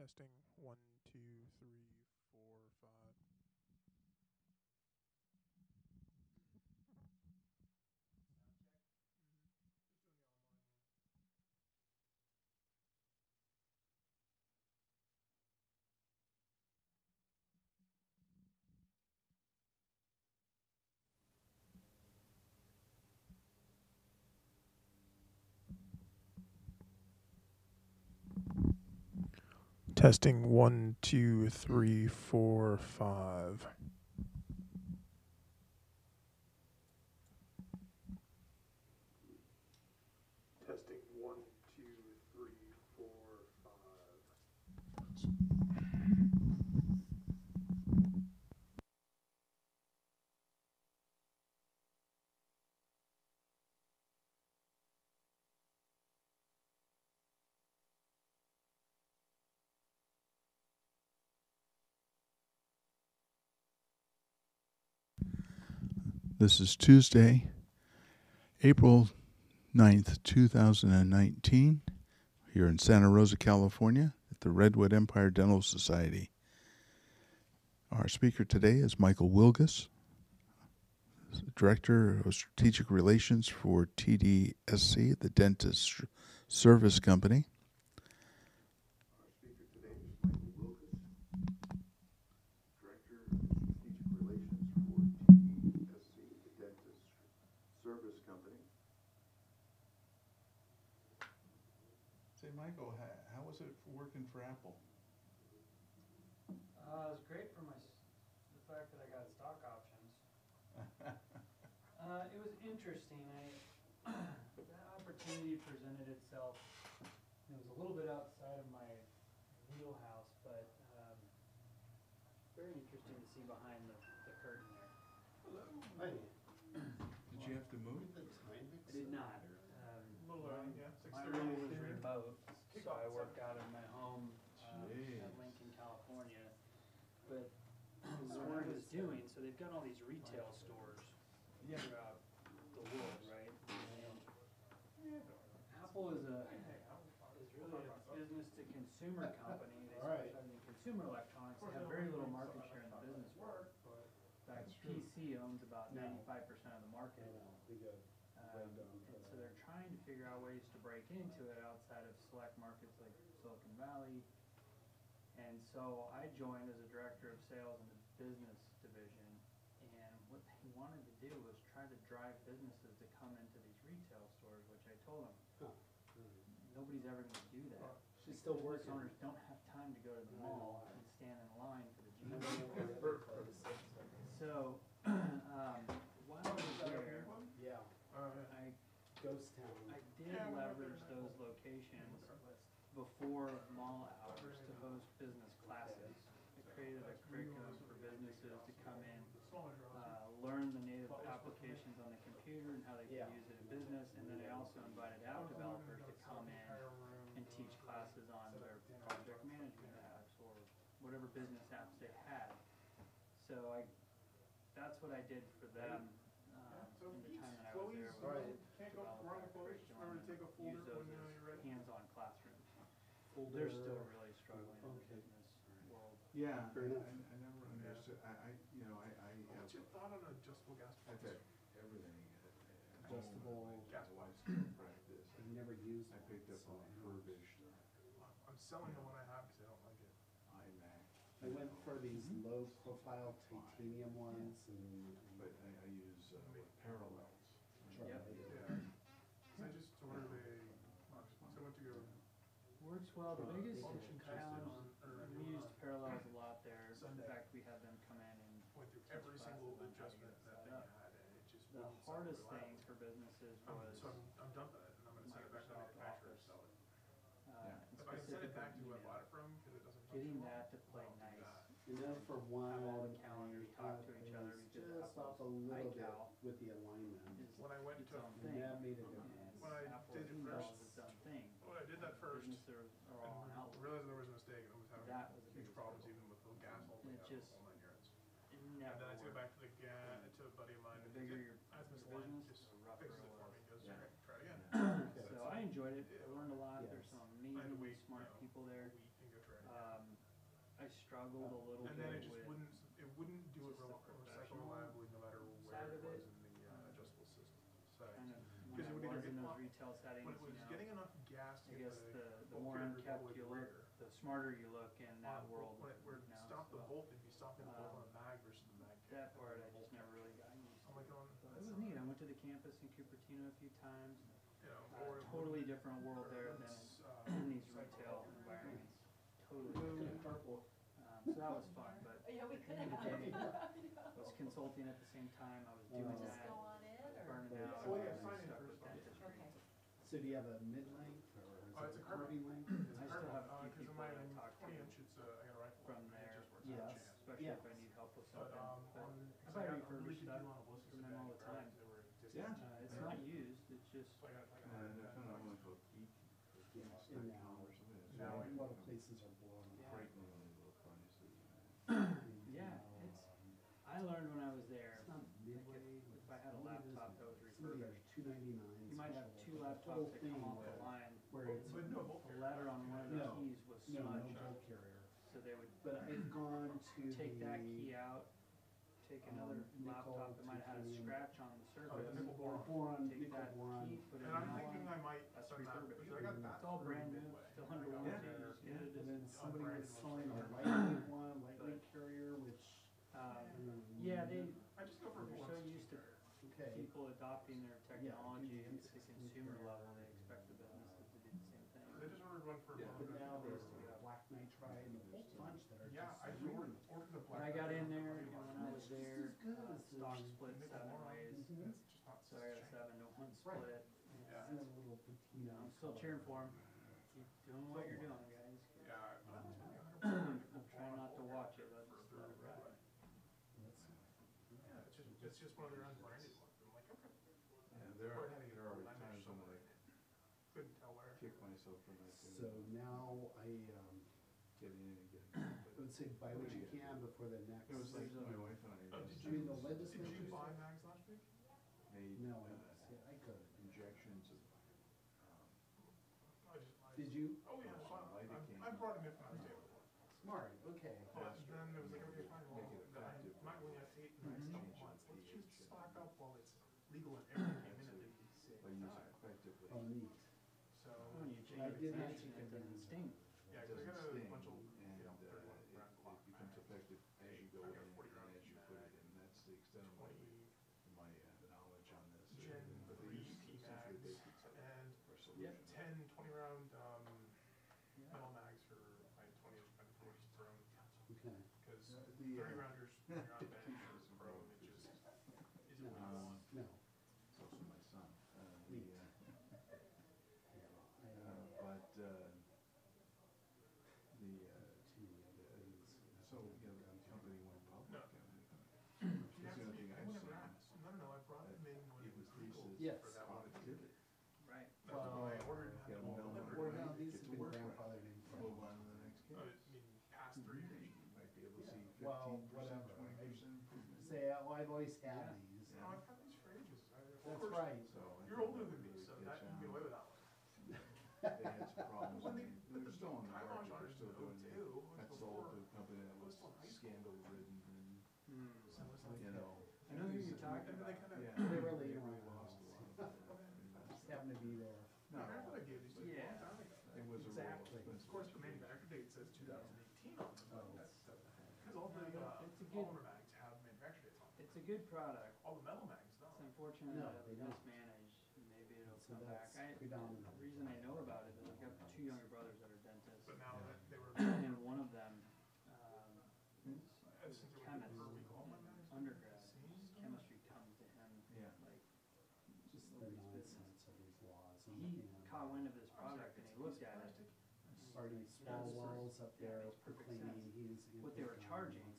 Testing one, two, three, four, five. Just doing the online one. Testing one, two, three, four, five. Testing one, two, three, four, five. This is Tuesday, April 9th, 2019, here in Santa Rosa, California, at the Redwood Empire Dental Society. Our speaker today is Michael Wilgus, Director of Strategic Relations for TDSC, the Dentist Service Company. Our speaker today is Michael Wilgus, Director of Strategic Relations for TDSC, the Dentist Service Company. Say, Michael, how was it working for Apple? It was great for the fact that I got stock options. It was interesting. That opportunity presented itself. It was a little bit outside of my wheelhouse, but very interesting to see behind the curtain there. Hello. Hi. Did you have to move? I did not. My 6:30. role was remote, so I work out of my home Jeez. at Lincoln, California. But this is what I was doing. So they've got all these retail stores throughout the world, right? And Apple is really a business to consumer company. They specialize in consumer electronics. They have very little market share in the business world. In fact, PC owns about 95% of the market. And so they're trying to figure out ways to break into it outside of select markets like Silicon Valley. And so I joined as a director of sales in the business division. And what they wanted to do was try to drive businesses to come into these retail stores, which I told them, nobody's ever going to do that. She's still Business working. owners don't have time to go to the mall and stand in line for the jeans. So while I was there, I Ghost Town. did leverage those locations before mall hours to host business classes. I created a curriculum for businesses to come in, learn the native applications on the computer and how they can use it in business, and then I also invited app developers to come in and teach classes on their project management apps or whatever business apps they had. So that's what I did for them in the time that I was there. Develop that curriculum and use those as hands-on classrooms. They're still really struggling in the business world. Yeah, I never understood. I What's your thought on adjustable gas I've pumps? had everything Adjustable gas practice. I've never used I one, picked up so a I don't know. refurbished I'm selling the one I have because I don't like it. iMac. I went for these low profile titanium ones and But I use Parallels. tried Yep. it. Yeah. So I just ordered so I went to go Works well. The biggest function challenge, we used test Parallels a lot there. In Sunday. fact, we had them come in and went through teach every classes single on how to adjustment get it that set thing up. had, and it just The wouldn't sound hardest reliable. thing for businesses was So I'm done with it, and I'm going to send it back to the Microsoft manufacturer to Office. sell it. And If I can send it back to who I specifically bought it email. from because it doesn't Getting function well, that to play I'll do nice. that. And then for one, Have all the calendars talk to each other was because just off a Apple's little bit iCal with the alignment. is When I went its to own And thing. that made a And difference. When I Apple's did it email first, is its own thing. when I did that first, Businesses are all on and Outlook. realized there was a mistake, and I was having That was the huge biggest problems hurdle. even with the gas holding And it up just all 9 yards. It And never then I took it back worked. to to a buddy of mine, The and bigger he's your like, I have this line, business, just the rougher fixes it it for me. was. He goes, Yeah. okay, try it again. So I enjoyed it. I learned a lot. Yes. There's some I had to amazingly wait, smart people a there. week and go try it again. I struggled a little And then it bit just with, wouldn't do it just the recycle professional reliably no matter where side it of was it. in the adjustable system. So, kind of, Because it when would I either was in hit those pop- retail settings, when it was you know, getting enough gas to I get guess the bulk more carrier all the unkept way to you the look, rear, the smarter you look in that world. when it would now, stop the so bolt, it'd be stopping the bolt um, on a mag versus the mag cap. That and part the I bolt just never cap. really got used I'm to. like going, But it that's was not neat. I right. went to the campus in Cupertino a few times. You know, or it Totally wouldn't- different world or there than it's, in these cycle retail all- environments. Totally Kind different. of carpool. So that was fun, but Yeah, we at the could end of the have. day, I was consulting at the same time. I was doing Just that, Just go on in, or? burning But- out, Oh, and yeah, then sign in stuck first, with I'll get dentistry. Okay. So do you have a mid-length or is It's it a a carbon. curvy length? It's I a still carbon, have a few 'cause people of my that I talk 20 to inch, it's I got a rifle. from and it there, just works Yes. out of chance. especially Yes. if I need help with But, something. But on, I cause buy I got a really refurbished good stuff deal on a ballistic from them all the bag, time. they were Yeah. discounted. It's not used, it's just, So I got like a And hundred they're and kind of ten only bucks. for geek, Yeah, geeks and dot com now- or something. It's now really A lot of kind places are blowing Yeah. up. frighteningly low prices. Yeah, Now, it's- I learned when I was there, It's not like midway. if I had a laptop that was Somebody has refurbished, $299. you might have two special, but the whole laptops that come thing off the where- line. Where it's, But no bolt The carrier. letter on one of the No. keys was no smudged, bolt carrier. so they would But I've gone to take that the, key out, take another nickel, laptop that might have had a titanium. scratch on the Oh, the surface, nickel boron. boron, take nickel that boron. key, put it And in I'm that thinking one. I might That's send that, refurbished. because I got that It's all through brand new, Midway. still And I under got warranty, their it's good. And then somebody unbranded was ones selling for a $100. lightweight one, lightweight carrier, which. Yeah, they, I just go for they're so ballistic used to carrier. Okay. people adopting their technology Yeah, at the consumer level, they expect the businesses to do the same They thing. just ordered one for. Yeah. But now there's Yeah. black nitride and a whole bunch that are Yeah, just. I really- ordered the When black. I got in there, Friday and one. when I was It's just there, as good as the stock split Nickel 7 boron. ways, Mhm. It's just not so I got a 7-to-1 Right. split. Yeah. And a little You patina. know, I'm still color. cheering for them. Keep doing what you're doing, guys. Yeah, but I was paying $100 I'm trying not to watch it, I'll just let it ride. That's- Yeah, it's just one of their unbranded ones. I'm like, okay. Yeah, there are times when I Couldn't tell where. kick myself for not So now getting in and getting I it. would say buy what you can before the next. It was like my wife and I Oh, did I mean, the Did legislature. you buy mags last week? made No, I could. injections of Did you? Oh, yeah, so lidocaine. I brought him in when I was there before. Smart, okay. But then it was like, okay, fine, well, Make it then I effective. might when you have 8 Mhm. and 9 Change months, the let's just pH. stock up while it's legal and everything came in at the same by using time. effectively. Oh, neat. So, When you change I the did position, mention it doesn't sting. yeah, It 'cause I got doesn't a sting, bunch of, and you know, 31 it round clock becomes mags. effective as you go I in got 40 and round as you put it mag, in. That's the extent of 20 my knowledge on this. Gen And 3 these P essentially mags basic and are solutions. 10 20 round Yeah. metal mags for my 20 inch Bend 40s Chrome. Okay. Because The, 30 rounders, 30 round bend teachers for and Chrome, it teachers. just isn't No, what you want. no. It's also my son. Neat. The, Yeah, but, so, you know, the company went public. No. And Yeah, that's the only thing I I've never seen. asked. No, I brought him in when It was legal thesis Yes. for that one. productivity. Right. That's when I ordered and had Get them them all done delivered. Or right, now these get have to been work right. grandfathered in. Move on to the next I case. mean, past 3 years. You might be able to see Well, 15%, whatever. 20% improvement. Say, oh, I've always had Yeah. these. No, I've had these for ages. Of That's course, right. So I You're think older that than would me, be a so good that you can get challenge. away with that one. They had some problems. When I they mean, put they're the still in the kibosh market, on they're it still in doing 02, it. was That before sold to a company that I was was still in high school. scandal ridden and, So it's like, you know. I know who you're talking and then they about. kind of, Yeah. They really They don't. lost a lot of that. Just happen to be there. my grandfather gave these to me a Yeah. long time ago. It was a real Exactly. expensive. Of course, the manufacturer date says 2018 on them, but Oh. that's, because all the It's a good- polymer mags have manufacturer dates on them. It's a good product. All the metal mags It's don't. unfortunate No, that they it don't. was mismanaged. Maybe it'll So come back. that's predominant. The reason I know about it is I've got 2 younger brothers that are dentists. But now that they were, And one of them is since a they were chemist, per week, all my mags. undergrad. Same His stuff. chemistry comes to him Yeah. like Just the nobody's business. nonsense of these laws. He caught wind of this product and he looked at it. Already small That's- walls up yeah, there makes for perfect cleaning, sense. he's. What they were charging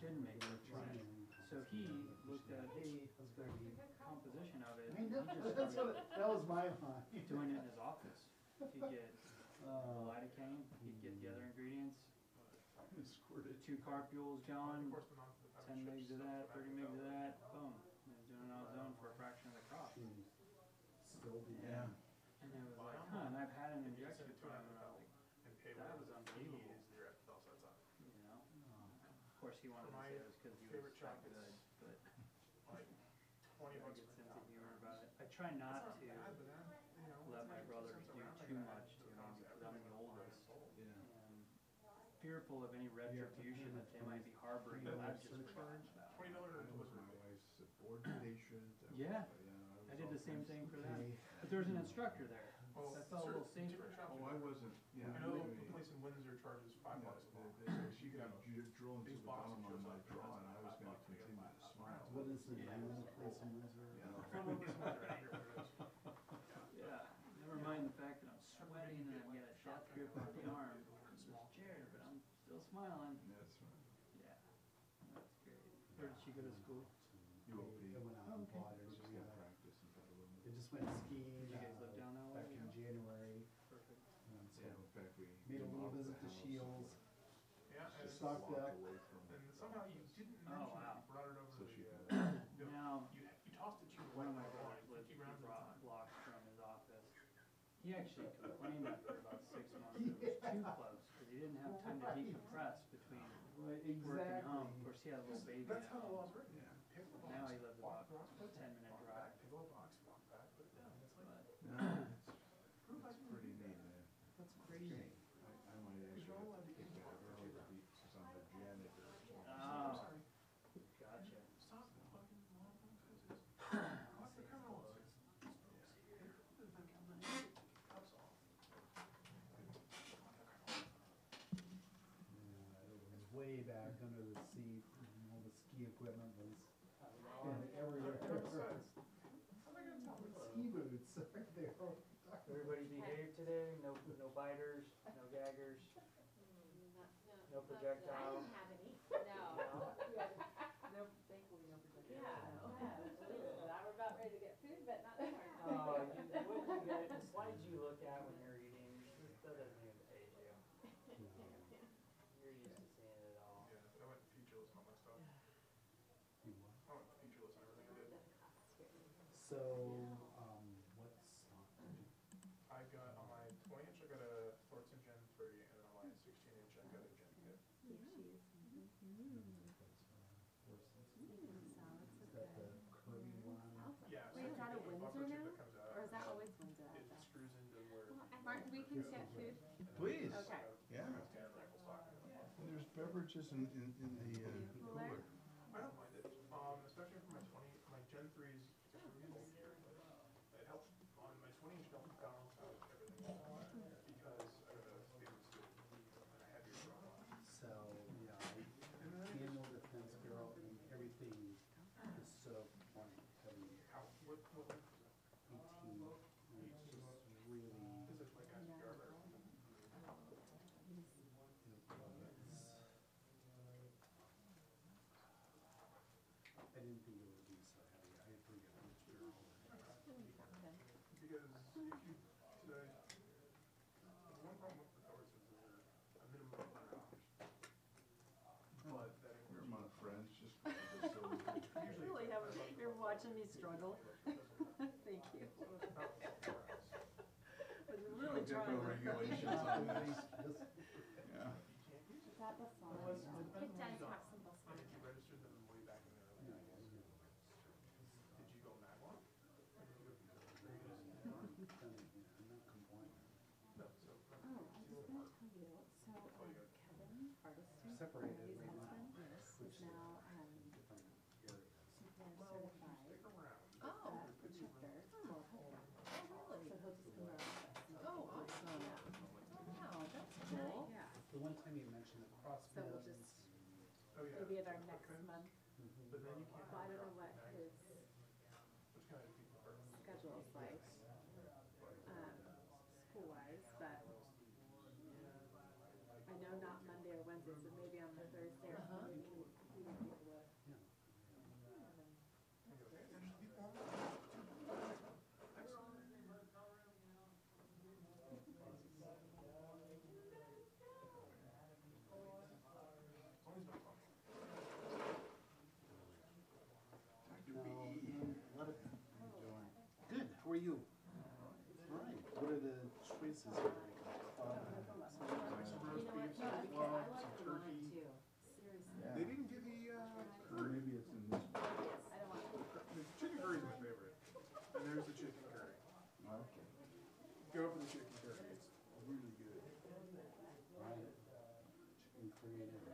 didn't make They were sense. charging. So he looked at, hey, That's gonna be. composition of it. I and know, he just that's started what, that was my line. doing it in his office. He'd get Uh, lidocaine, he'd get the other ingredients, Squirted. 2 carpules going, Of course, the non- the 10 chips, megs of stuff that, I 30 would megs of go. that, boom. And he's doing it on his own for a fraction of the cost. and still be. Yeah. And it was like, huh, and I've had an If you injection send it put to in, and I was like, and pay that whatever was the unbelievable. fee is, they're at the outside side. course, he wanted to say it was because he was favorite that chocolates. good, but like I 20 bucks get per sense of pound. humor about it. I try not That's to not bad, but then, you know, let it's my 92 brothers cents a do round, I too gotta much add to me cost because I'm everything the on mine oldest. sold. Yeah. And fearful of any retribution that they might be harboring that I've just forgotten about. $20 delivery fee. wife's board patient. Yeah. I did the same thing for them. But there was an instructor there. Well, So I felt a little safer. different shops Oh, are I different. wasn't, yeah. I know the place in Windsor charges $5 a pop. She got drill into These the bottom boxes on my shows up, draw, and I was $5 gonna to get continue $5 to smile. What is the Yeah. name of the place in Windsor? Yeah. Windsor, I forget what it is. Yeah. Never mind the fact that I'm sweating and I've got a death grip on the arm. I'm scared, but I'm still smiling. That's right. Yeah. That's great. Where did she go to school? UOP. It went out and bought it. She's got practice and got a little. It just went skiing, Did you guys live down that way? back in January. Perfect. Yeah, in fact, we. Made a little demolished visit the to house. Shields. Yeah, and, Just Stocked walk up. away from and it. somehow you didn't Oh, mention wow. you brought it over So to she the, can. Now, you tossed it to your one of my wife brothers for lived 50 a rounds few at a time. blocks from his office. He actually complained after about 6 months it was too close because he didn't have time to decompress between Right, work and home. Of exactly. course, he had a little baby That's at how the home. law's written. Yeah. Pick the box, Now he lives walk about across, put it 10-minute down, walk drive. back, pick up a box, walk back, put it down. It's like, But No, it's pretty neat, man. That's crazy. I might actually have to take that early because I'm the janitor. Oh. sorry, gotcha. stop fucking long phone faces. What's the criminals? Cups off. Yeah, it was way back under the seat, and all the ski equipment was everywhere. How am I gonna tell? Ski boots, they were. Everybody behave today. No biters, no gaggers. No projectile. I didn't have any. No. Nope, thankfully no projectors. Yeah, no. I was about ready to get food, but not anymore. Oh, what you get, the slides you look at when you're eating, that doesn't even phase you. You're used to seeing it all. Yeah, I went featureless on my stuff. You what? I went featureless on everything I did. So, what's, I got on my 20-inch, I got a Thornton Gen 3, and then on my 16-inch, I got a Gen 2. is that the curvy one? Yeah. Wait, is that a Windsor now? Or is that Or always Windsor? It screws into where. Martin, we can get food? Please. Okay. Yeah. Standard rifle stock. And there's beverages in the cooler. I don't mind it, especially for my Gen 3's, it's a really old gear, but it helps, on my 20-inch, helps balance out everything. Because I got a stainless steel and a heavier drum. So, yeah, annual defense bureau, and everything is so funny, heavy, How, what length is it? 18, and it's just really, Is it like a yard or something? I didn't think it would be so heavy, I forget which bureau it is. Because if you, today, the one problem with the Thors is they're a minimum of $100. But that We're includes. among friends, just because it's so good. I really have, you're watching me struggle. Thank you. Was really Don't get no trying. regulations on this. Yeah. Is that the song? Was- It does have some I Bassan. think you registered them way back in the early 90s. Did you go Magwalk? Or did you go, or you just, I'm not complaining. no, so. Oh, I was gonna tell you, so Kevin Hardison, Separated his right now, husband, is now, different areas. CPR Well, certified, stick around. protector. So he'll just come to our office. Oh, awesome. Yeah. Wow, that's cool. Yeah. The one time you mentioned the So we'll crossbeds. just, Oh, yeah. maybe at our next Okay. month, But then you can't. well, I don't know what his Which kind of people are. schedule is like, school-wise, but I know not Monday or Wednesday, so maybe on the Thursday or something, we can take a look. Yeah. What are- Good, how are you? All right, what are the choices here? You know what, no, because I like the line too, seriously. They didn't created.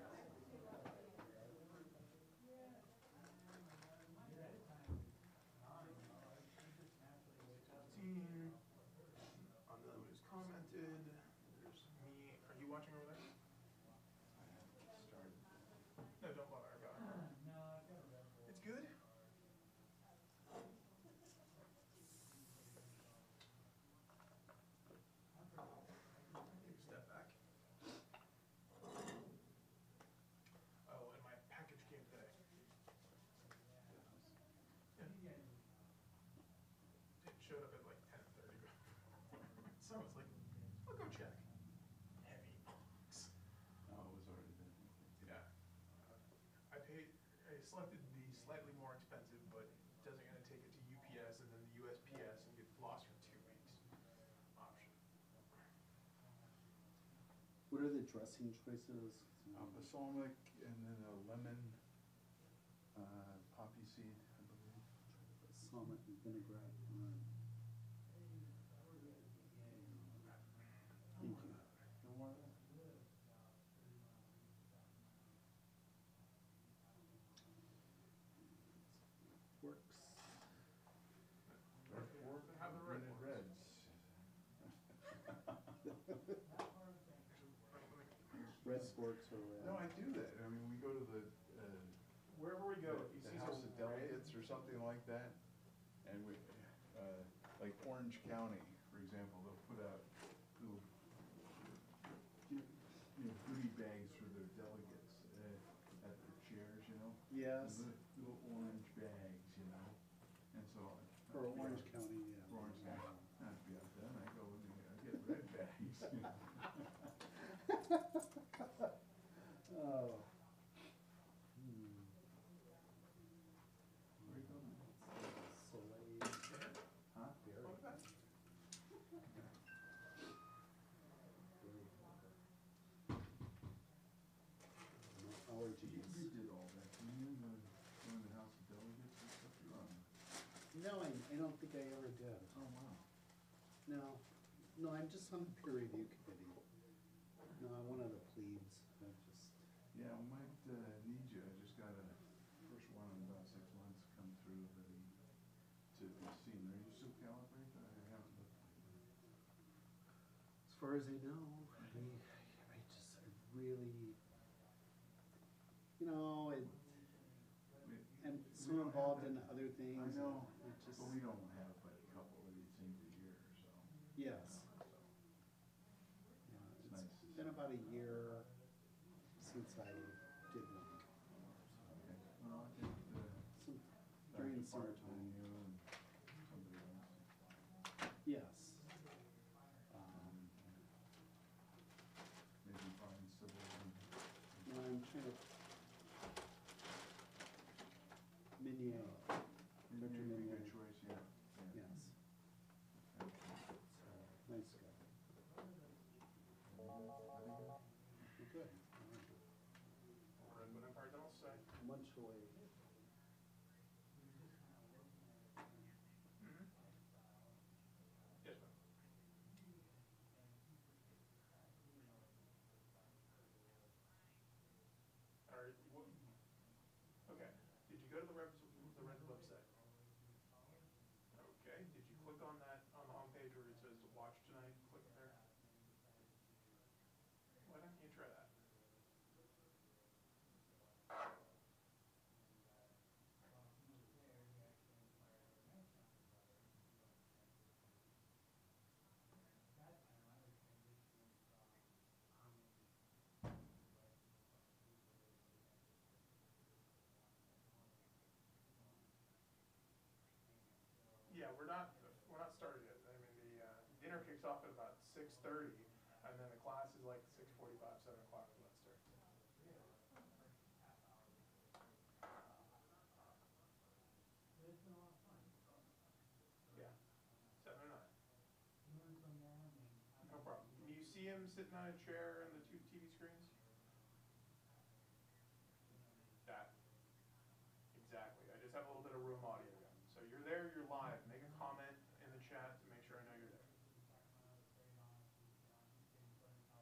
Unknown has commented. There's me. Are you watching over there? Started. No, don't bother. I got it. It's good. Take a step back. Oh, and my package came today. Yeah. It showed up at like 10:30. So I was like, I'll go check. Heavy box. Oh, it was already there. Yeah. I selected the slightly more expensive, but doesn't gonna take it to UPS and then the USPS and get lost for 2 weeks option. What are the dressing choices? Balsamic and then a lemon, poppy seed, I believe. Balsamic and vinaigrette. Thank you. No more of that? Works. Dark fork, Have the red and ones. reds. Red forks or red? No, I do that. I mean, we go to the, Wherever we go, if he the sees House a of red, Delegates or something like that, and we, like Orange County, for example, they'll put out little, goodie bags for their delegates, at their chairs, you know? Yes. Little orange bags, you know, and so. For Orange County, yeah. For Orange County, not to be outdone, I go and I get red bags, you know. Oh. Where you going? Soleil. Huh? Berry. look at that. Berry. No allergies. You did all that, didn't you, go in the House of Delegates and stuff, you're on. No, I don't think I ever did. Oh, wow. No, I'm just on the peer review committee. No, I'm one of the plebes. I just, Yeah, I might, need you, I just got a, first one in about 6 months come through to be seen. Are you still calibrated? I haven't looked lately. as far as I know, I really, I'm We so don't have involved in that- other things. I know, It just, but we don't have but a couple of these things a year, so. yes. So, Yeah, It's it's nice. been about a year since I did one. okay. Well, I think, Some, Dr. during Barton summertime. and you and somebody else. Yes. Maybe find civil and. No, I'm trying to. Minier. Dr. Maybe a Minier. good choice, yeah. Yes. Okay. So, nice guy. Very good. Good. Redwood Empire Dental Society. Much away. Mm-hmm. Yes, ma'am. Alright, okay, did you go to the Red website? Okay, did you click on that, on the homepage where it says watch tonight, click there? Why don't you try that? Yeah, we're not started yet. I mean, the dinner kicks off at about 6:30, and then the class is like 6:45, 7 o'clock when that starts. Yeah, 7 or 9. No problem. Can you see him sitting on a chair and the 2 TV screens? That. Exactly. I just have a little bit of room audio. So you're there, you're live. Make a comment in the chat to make sure I know you're there.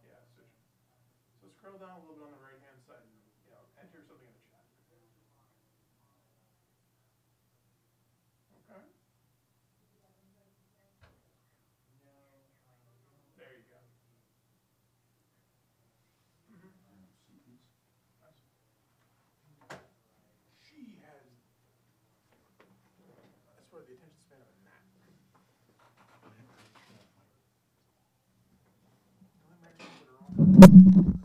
Yeah, so scroll down a little bit on the right-hand side and, enter something in the chat. Okay. There you go. Mhm. Nice. She has, I swear, the attention span of a gnat. The only microphones that are on.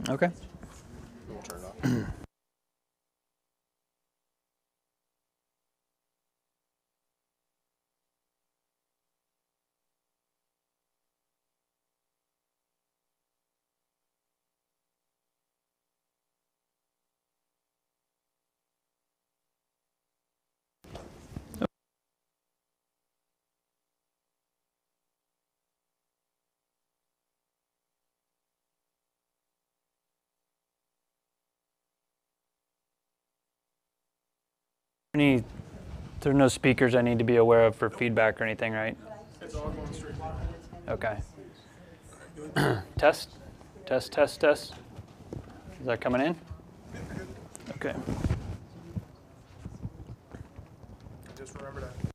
Okay. We'll turn it off. There's no speakers I need to be aware of for feedback or anything, right? It's all going straight. Okay. Test? Test, test, test. Is that coming in? Okay. Just remember that.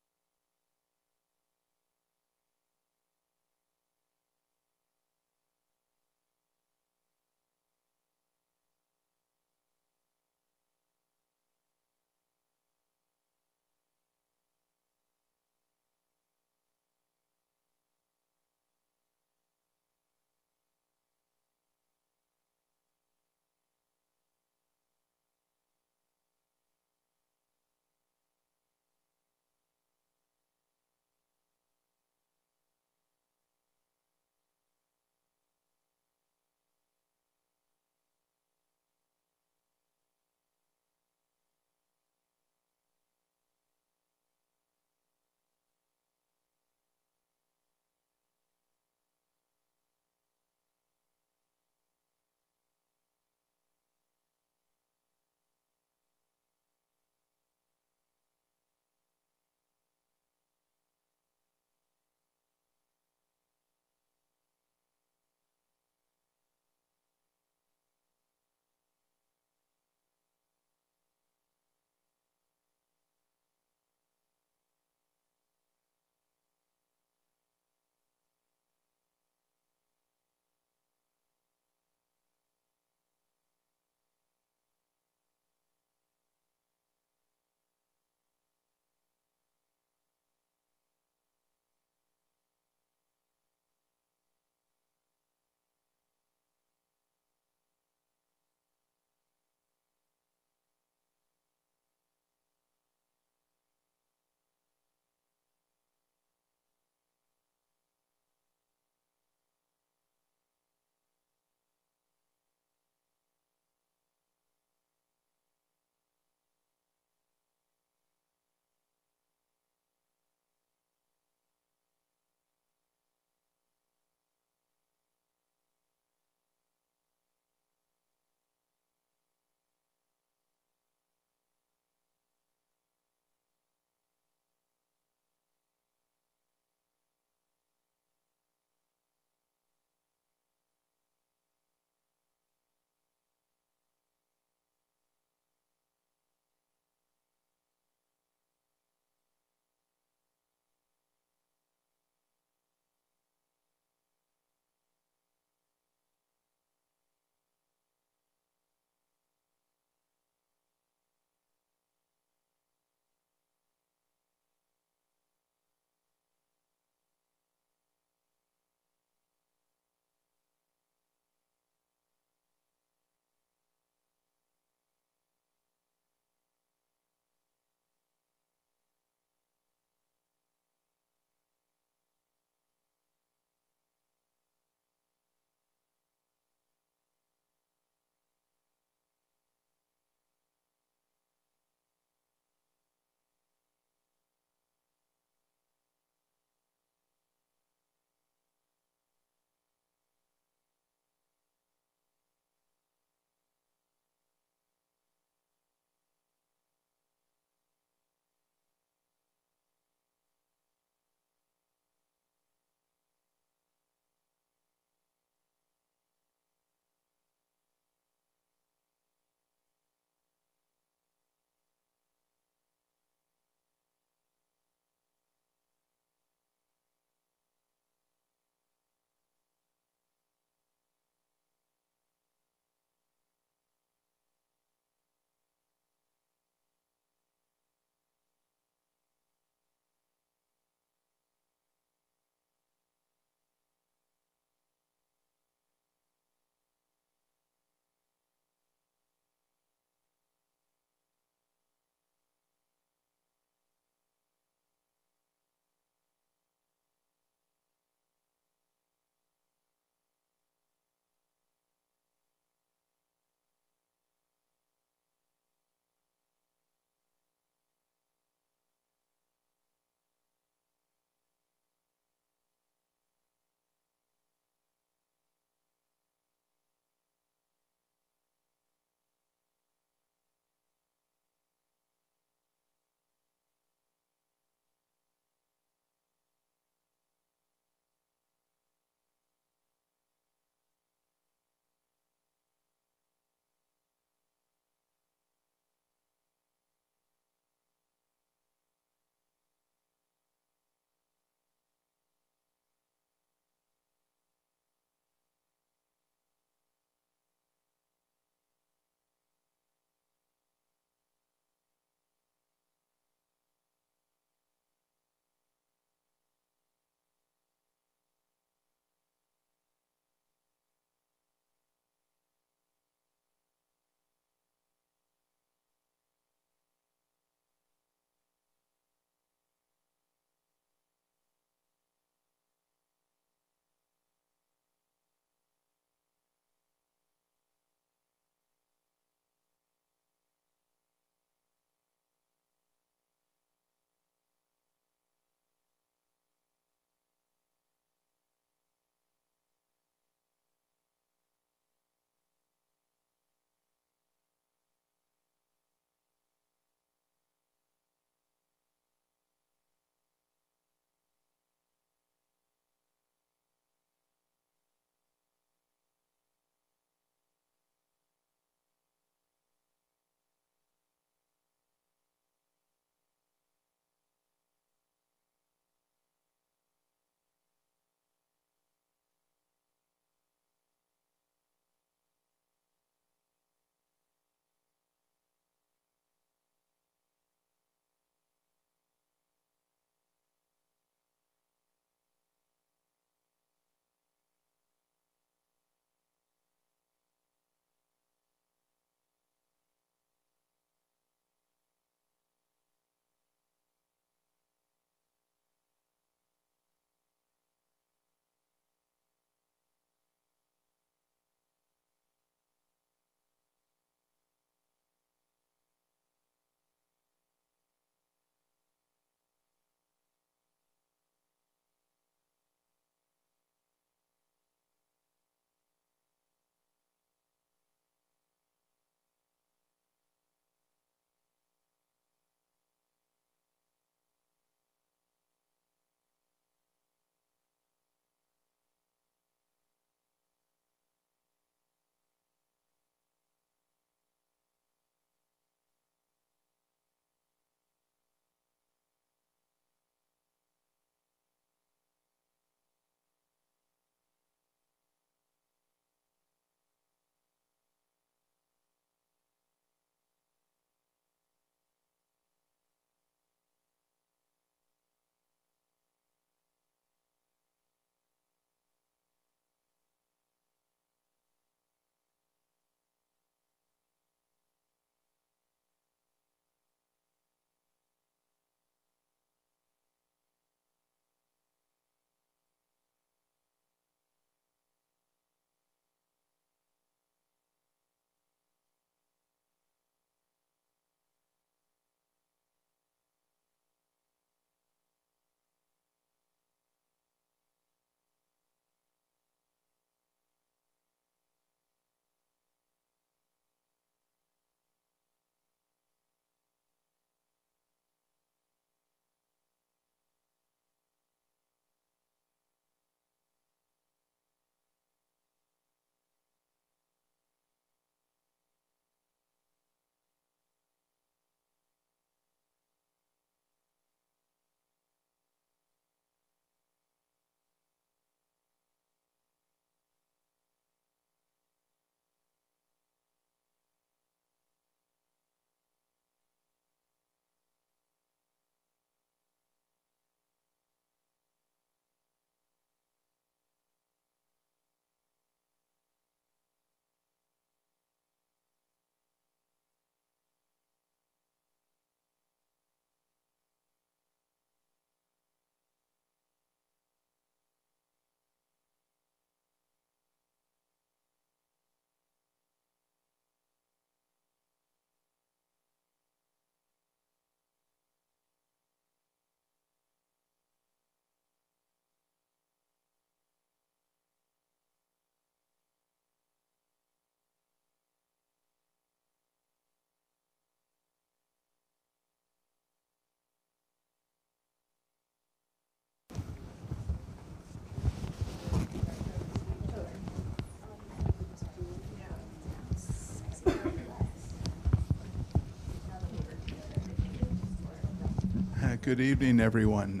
Good evening, everyone.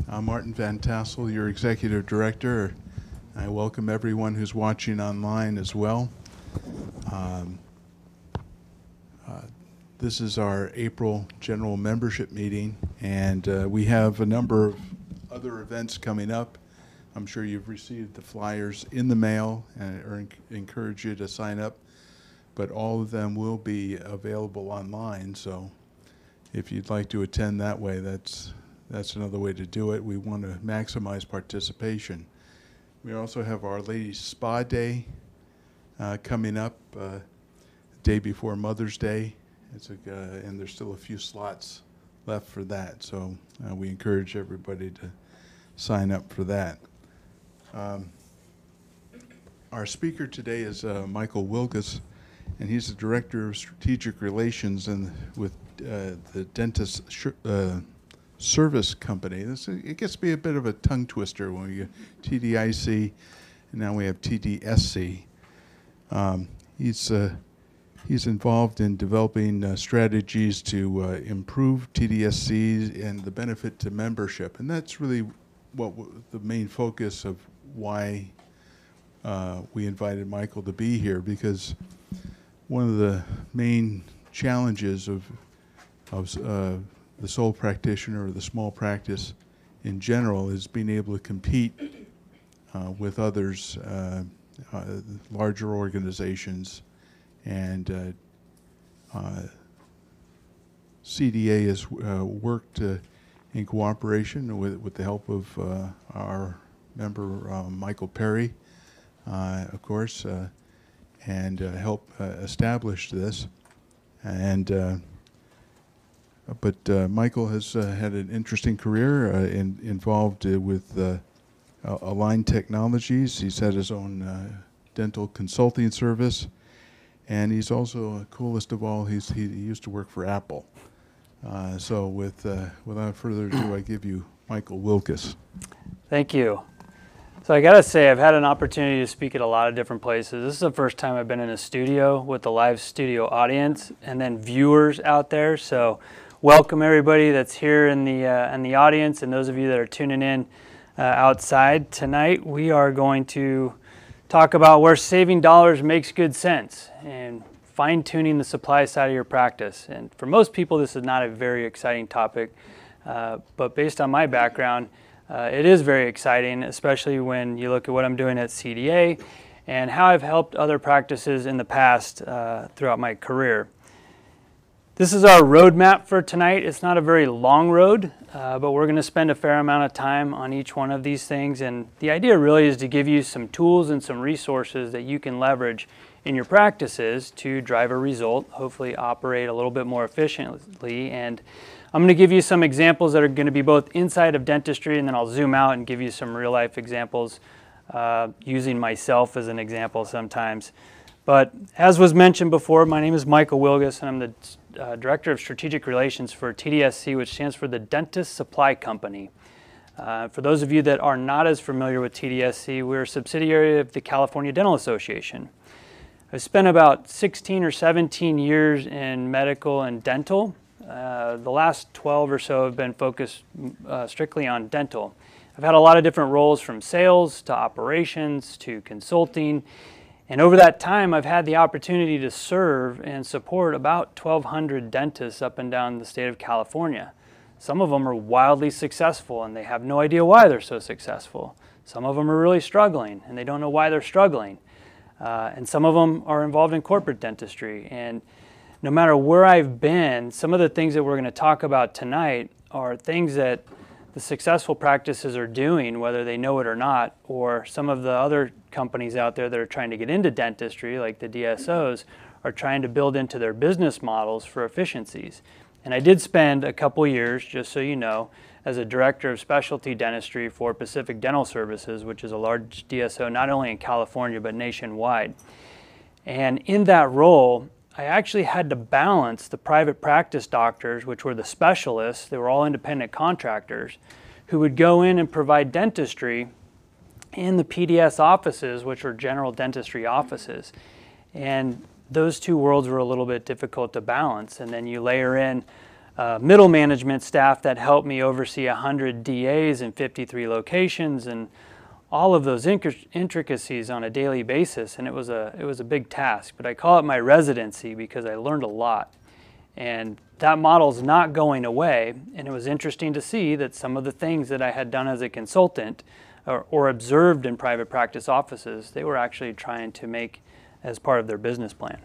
I'm Martin Van Tassel, your Executive Director. I welcome everyone who's watching online as well. This is our April General Membership Meeting, and we have a number of other events coming up. I'm sure you've received the flyers in the mail, and I encourage you to sign up, but all of them will be available online, so if you'd like to attend that way, that's another way to do it. We want to maximize participation. We also have Our Lady's Spa Day coming up, day before Mother's Day. And there's still a few slots left for that, so we encourage everybody to sign up for that. Our speaker today is Michael Wilgus, and he's the Director of Strategic Relations with the Dentist Service Company. It gets to be a bit of a tongue twister when we get TDIC, and now we have TDSC. He's involved in developing strategies to improve TDSC and the benefit to membership, and that's really what the main focus of why we invited Michael to be here, because one of the main challenges of the sole practitioner or the small practice in general is being able to compete with others, larger organizations, and CDA has worked in cooperation with the help of our member Michael Perry, of course, and help establish this. And but Michael has had an interesting career involved with Align Technologies. He's had his own dental consulting service, and he's also, coolest of all, he used to work for Apple. So without further ado, I give you Michael Wilkus. Thank you. So I gotta say, I've had an opportunity to speak at a lot of different places. This is the first time I've been in a studio with a live studio audience and then viewers out there. So welcome everybody that's here in the audience, and those of you that are tuning in outside. Tonight we are going to talk about where saving dollars makes good sense and fine-tuning the supply side of your practice. And for most people, this is not a very exciting topic, but based on my background, it is very exciting, especially when you look at what I'm doing at CDA and how I've helped other practices in the past throughout my career. This is our roadmap for tonight. It's not a very long road, but we're going to spend a fair amount of time on each one of these things. And the idea really is to give you some tools and some resources that you can leverage in your practices to drive a result, hopefully operate a little bit more efficiently. And I'm going to give you some examples that are going to be both inside of dentistry, and then I'll zoom out and give you some real life examples using myself as an example sometimes. But as was mentioned before, my name is Michael Wilgus, and I'm the Director of Strategic Relations for TDSC, which stands for the Dentist Supply Company. For those of you that are not as familiar with TDSC, we're a subsidiary of the California Dental Association. I've spent about 16 or 17 years in medical and dental. The last 12 or so have been focused strictly on dental. I've had a lot of different roles, from sales to operations to consulting. And over that time, I've had the opportunity to serve and support about 1,200 dentists up and down the state of California. Some of them are wildly successful, and they have no idea why they're so successful. Some of them are really struggling, and they don't know why they're struggling. And some of them are involved in corporate dentistry. And no matter where I've been, some of the things that we're going to talk about tonight are things that the successful practices are doing, whether they know it or not, or some of the other companies out there that are trying to get into dentistry, like the DSOs, are trying to build into their business models for efficiencies. And I did spend a couple years, just so you know, as a director of specialty dentistry for Pacific Dental Services, which is a large DSO not only in California but nationwide. And in that role, I actually had to balance the private practice doctors, which were the specialists, they were all independent contractors, who would go in and provide dentistry in the PDS offices, which were general dentistry offices. And those two worlds were a little bit difficult to balance. And then you layer in middle management staff that helped me oversee 100 DAs in 53 locations and all of those intricacies on a daily basis, and it was a big task. But I call it my residency because I learned a lot. And that model's not going away, and it was interesting to see that some of the things that I had done as a consultant or observed in private practice offices, they were actually trying to make as part of their business plan.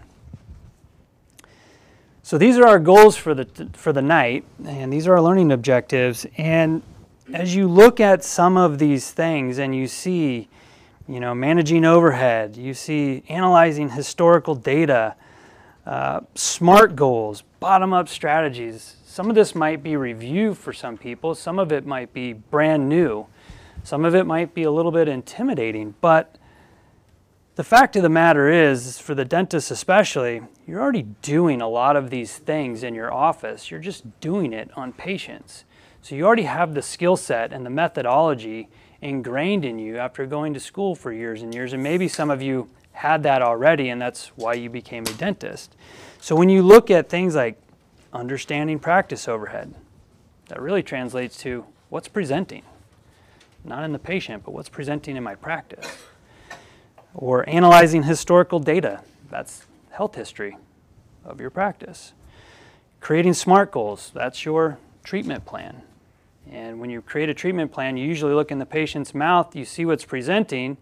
So these are our goals for the night, and these are our learning objectives. And as you look at some of these things and you see, managing overhead, you see analyzing historical data, SMART goals, bottom-up strategies. Some of this might be review for some people. Some of it might be brand new. Some of it might be a little bit intimidating. But the fact of the matter is, for the dentist especially, you're already doing a lot of these things in your office. You're just doing it on patients. So you already have the skill set and the methodology ingrained in you after going to school for years and years. And maybe some of you had that already, and that's why you became a dentist. So when you look at things like understanding practice overhead, that really translates to what's presenting. Not in the patient, but what's presenting in my practice. Or analyzing historical data, that's health history of your practice. Creating SMART goals, that's your treatment plan. And when you create a treatment plan, you usually look in the patient's mouth, you see what's presenting.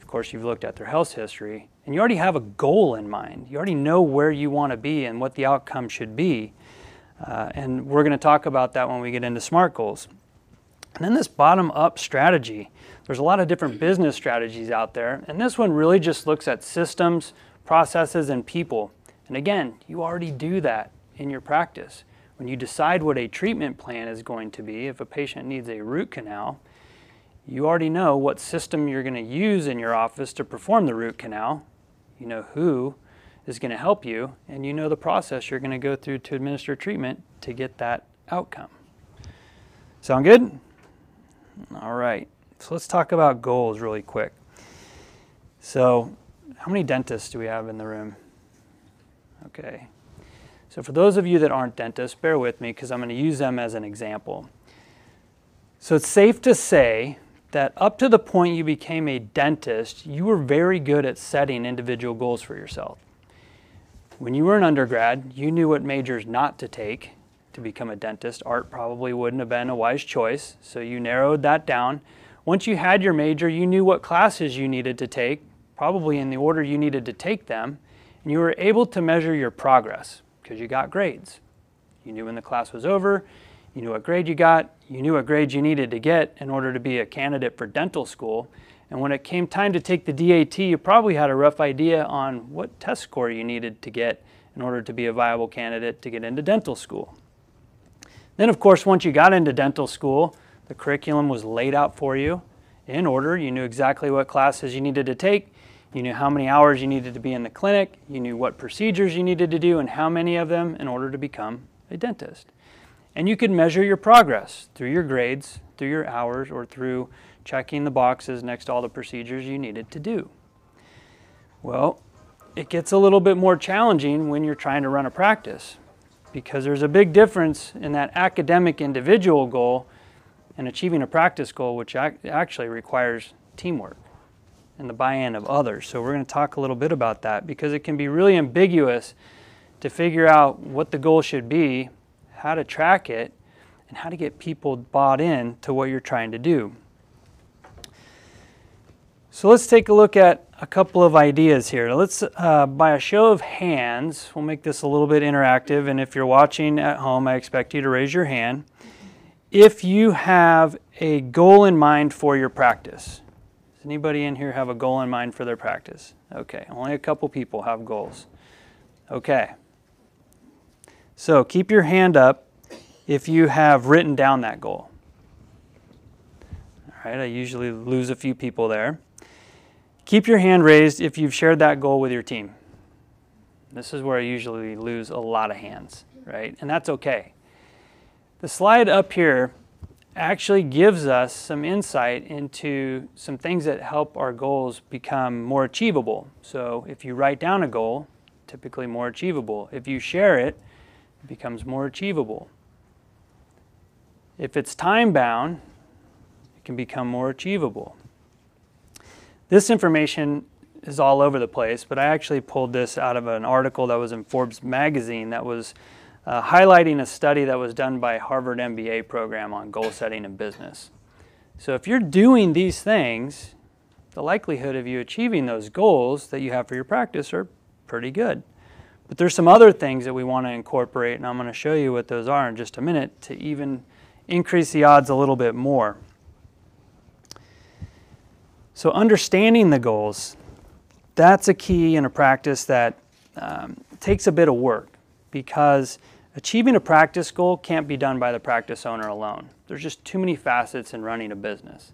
Of course, you've looked at their health history, and you already have a goal in mind. You already know where you want to be and what the outcome should be. And we're going to talk about that when we get into SMART goals. And then this bottom-up strategy. There's a lot of different business strategies out there, and this one really just looks at systems, processes, and people. And again, you already do that in your practice. When you decide what a treatment plan is going to be, if a patient needs a root canal, you already know what system you're going to use in your office to perform the root canal. You know who is going to help you, and you know the process you're going to go through to administer treatment to get that outcome. Sound good? All right. So let's talk about goals really quick. So how many dentists do we have in the room? Okay. So for those of you that aren't dentists, bear with me because I'm going to use them as an example. So it's safe to say that up to the point you became a dentist, you were very good at setting individual goals for yourself. When you were an undergrad, you knew what majors not to take to become a dentist. Art probably wouldn't have been a wise choice, so you narrowed that down. Once you had your major, you knew what classes you needed to take, probably in the order you needed to take them, and you were able to measure your progress because you got grades. You knew when the class was over, you knew what grade you got, you knew what grades you needed to get in order to be a candidate for dental school, and when it came time to take the DAT, you probably had a rough idea on what test score you needed to get in order to be a viable candidate to get into dental school. Then, of course, once you got into dental school, the curriculum was laid out for you in order. You knew exactly what classes you needed to take. You knew how many hours you needed to be in the clinic. You knew what procedures you needed to do and how many of them in order to become a dentist. And you could measure your progress through your grades, through your hours, or through checking the boxes next to all the procedures you needed to do. Well, it gets a little bit more challenging when you're trying to run a practice because there's a big difference in that academic individual goal and achieving a practice goal, which actually requires teamwork and the buy-in of others. So we're going to talk a little bit about that because it can be really ambiguous to figure out what the goal should be, how to track it, and how to get people bought in to what you're trying to do. So let's take a look at a couple of ideas here. Let's, by a show of hands, we'll make this a little bit interactive, and if you're watching at home, I expect you to raise your hand. If you have a goal in mind for your practice. Does anybody in here have a goal in mind for their practice? Okay, only a couple people have goals. Okay. So keep your hand up if you have written down that goal. All right, I usually lose a few people there. Keep your hand raised if you've shared that goal with your team. This is where I usually lose a lot of hands, right? And that's okay. The slide up here actually gives us some insight into some things that help our goals become more achievable. So if you write down a goal, typically more achievable. If you share it, it becomes more achievable. If it's time-bound, it can become more achievable. This information is all over the place, but I actually pulled this out of an article that was in Forbes magazine that was highlighting a study that was done by Harvard MBA program on goal setting in business. So if you're doing these things, the likelihood of you achieving those goals that you have for your practice are pretty good. But there's some other things that we want to incorporate, and I'm going to show you what those are in just a minute to even increase the odds a little bit more. So understanding the goals, that's a key in a practice that takes a bit of work, because achieving a practice goal can't be done by the practice owner alone. There's just too many facets in running a business.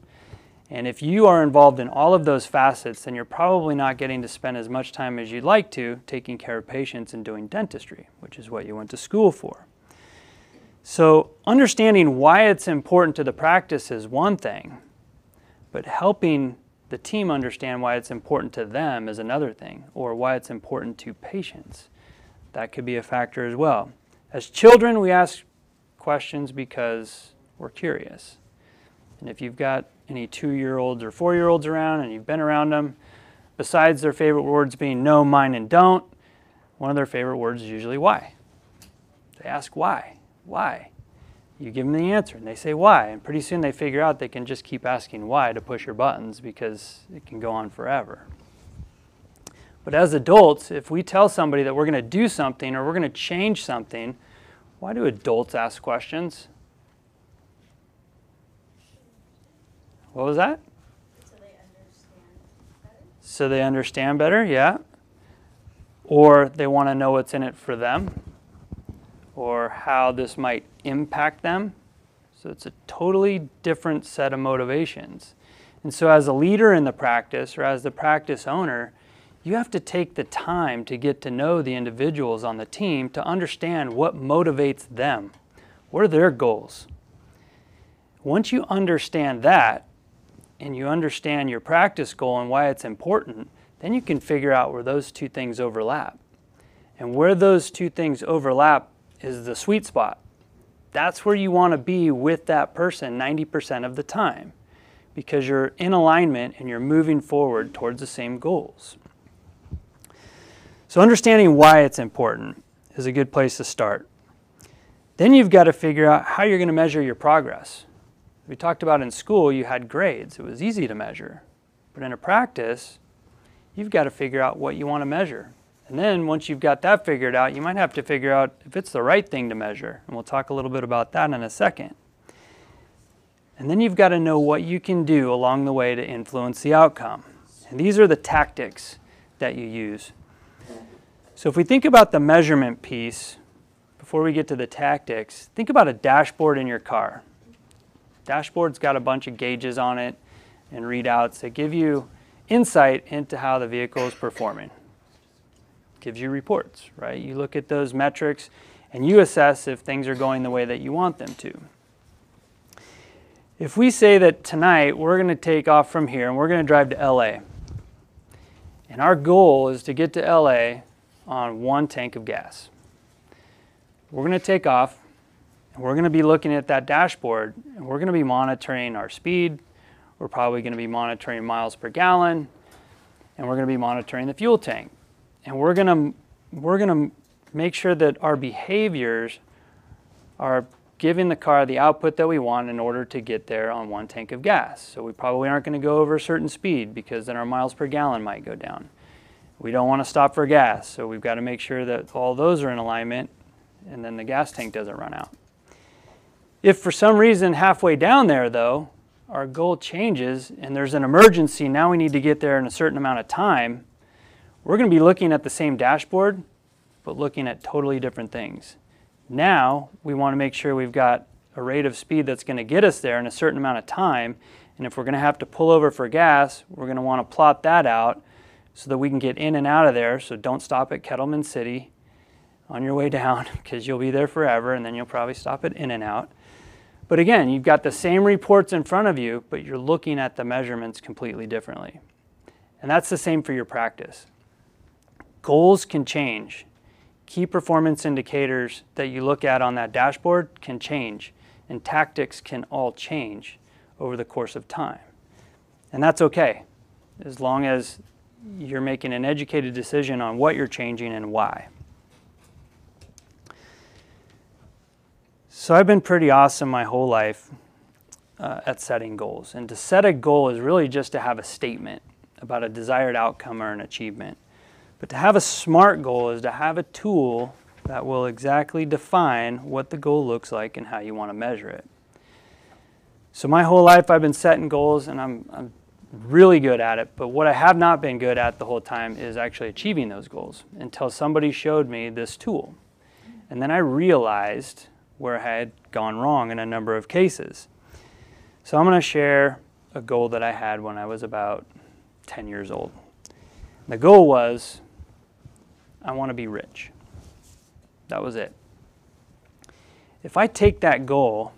And if you are involved in all of those facets, then you're probably not getting to spend as much time as you'd like to taking care of patients and doing dentistry, which is what you went to school for. So understanding why it's important to the practice is one thing, but helping the team understand why it's important to them is another thing, or why it's important to patients. That could be a factor as well. As children, we ask questions because we're curious. And if you've got any 2-year-olds or 4-year-olds around and you've been around them, besides their favorite words being no, mine, and don't, one of their favorite words is usually why. They ask why. Why? You give them the answer and they say why, and pretty soon they figure out they can just keep asking why to push your buttons because it can go on forever. But as adults, if we tell somebody that we're going to do something or we're going to change something, why do adults ask questions? What was that? So they understand better? So they understand better, yeah. Or they want to know what's in it for them, or how this might impact them. So it's a totally different set of motivations. And so as a leader in the practice, or as the practice owner, you have to take the time to get to know the individuals on the team to understand what motivates them. What are their goals? Once you understand that, and you understand your practice goal and why it's important, then you can figure out where those two things overlap. And where those two things overlap is the sweet spot. That's where you want to be with that person 90% of the time, because you're in alignment and you're moving forward towards the same goals. So understanding why it's important is a good place to start. Then you've got to figure out how you're going to measure your progress. We talked about in school, you had grades. It was easy to measure. But in a practice, you've got to figure out what you want to measure. And then once you've got that figured out, you might have to figure out if it's the right thing to measure. And we'll talk a little bit about that in a second. And then you've got to know what you can do along the way to influence the outcome. And these are the tactics that you use. So if we think about the measurement piece, before we get to the tactics, think about a dashboard in your car. Dashboard's got a bunch of gauges on it and readouts that give you insight into how the vehicle is performing. Gives you reports, right? You look at those metrics and you assess if things are going the way that you want them to. If we say that tonight we're going to take off from here and we're going to drive to LA, and our goal is to get to LA on 1 tank of gas. We're going to take off. We're going to be looking at that dashboard, and we're going to be monitoring our speed. We're probably going to be monitoring miles per gallon, and we're going to be monitoring the fuel tank. And we're going to make sure that our behaviors are giving the car the output that we want in order to get there on 1 tank of gas. So we probably aren't going to go over a certain speed because then our miles per gallon might go down. We don't want to stop for gas, so we've got to make sure that all those are in alignment and then the gas tank doesn't run out. If for some reason halfway down there, though, our goal changes and there's an emergency, now we need to get there in a certain amount of time, we're going to be looking at the same dashboard, but looking at totally different things. Now, we want to make sure we've got a rate of speed that's going to get us there in a certain amount of time, and if we're going to have to pull over for gas, we're going to want to plot that out so that we can get in and out of there, so don't stop at Kettleman City on your way down, because you'll be there forever, and then you'll probably stop at In-N-Out. But again, you've got the same reports in front of you, but you're looking at the measurements completely differently. And that's the same for your practice. Goals can change. key performance indicators that you look at on that dashboard can change, and tactics can all change over the course of time. And that's okay, as long as you're making an educated decision on what you're changing and why. So I've been pretty awesome my whole life at setting goals. And to set a goal is really just to have a statement about a desired outcome or an achievement. But to have a SMART goal is to have a tool that will exactly define what the goal looks like and how you want to measure it. So my whole life I've been setting goals, and I'm really good at it, but what I have not been good at the whole time is actually achieving those goals until somebody showed me this tool. And then I realized where I had gone wrong in a number of cases. So I'm going to share a goal that I had when I was about 10 years old. The goal was, I want to be rich. That was it. If I take that goal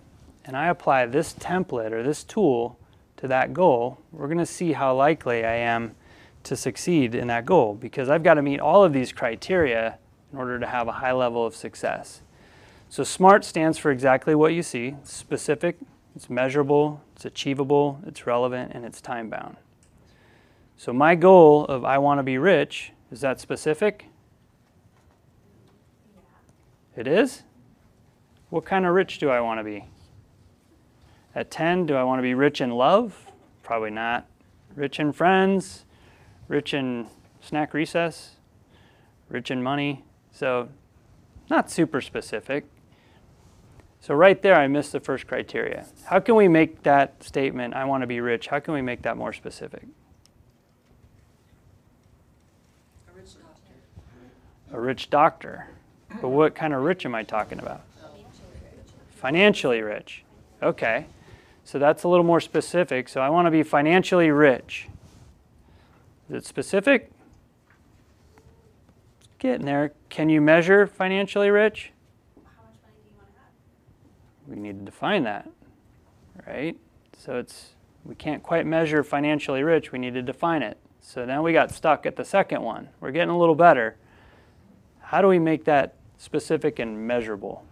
and I apply this template or this tool to that goal, we're going to see how likely I am to succeed in that goal, because I've got to meet all of these criteria in order to have a high level of success. So SMART stands for exactly what you see. It's specific, it's measurable, it's achievable, it's relevant, and it's time-bound. So my goal of I want to be rich, is that specific? It is? What kind of rich do I want to be? At 10, do I want to be rich in love? Probably not. Rich in friends? Rich in snack recess? Rich in money? So not super specific. So right there I missed the first criteria. How can we make that statement, I want to be rich, how can we make that more specific? A rich doctor. A rich doctor. But what kind of rich am I talking about? Financially rich. Okay. So that's a little more specific. So I want to be financially rich. Is it specific? It's getting there. Can you measure financially rich? How much money do you want to have? We need to define that, right? So we can't quite measure financially rich. We need to define it. So then we got stuck at the second one. We're getting a little better. How do we make that specific and measurable?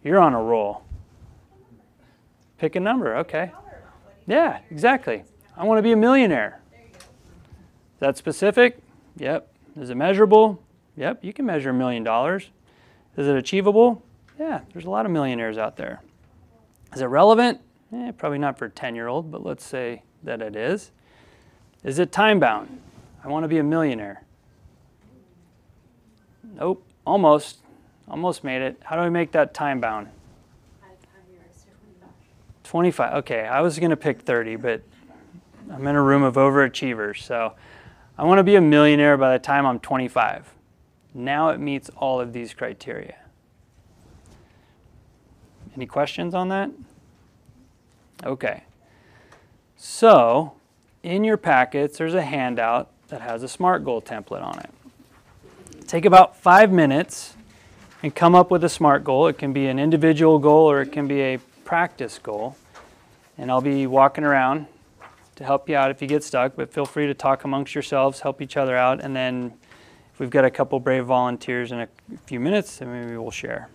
You're on a roll. Pick a number, okay. Yeah, exactly. I want to be a millionaire. Is that specific? Yep. Is it measurable? Yep, you can measure $1 million. Is it achievable? Yeah, there's a lot of millionaires out there. Is it relevant? Probably not for a 10-year-old, but let's say that it is. Is it time-bound? I want to be a millionaire. Nope, almost. Almost made it. How do we make that time-bound? 25. Okay, I was going to pick 30, but I'm in a room of overachievers. So I want to be a millionaire by the time I'm 25. Now it meets all of these criteria. Any questions on that? Okay. So in your packets, there's a handout that has a SMART goal template on it. Take about 5 minutes and come up with a SMART goal. It can be an individual goal or it can be a practice goal. And I'll be walking around to help you out if you get stuck, but feel free to talk amongst yourselves, help each other out, and then if we've got a couple brave volunteers in a few minutes, then maybe we'll share.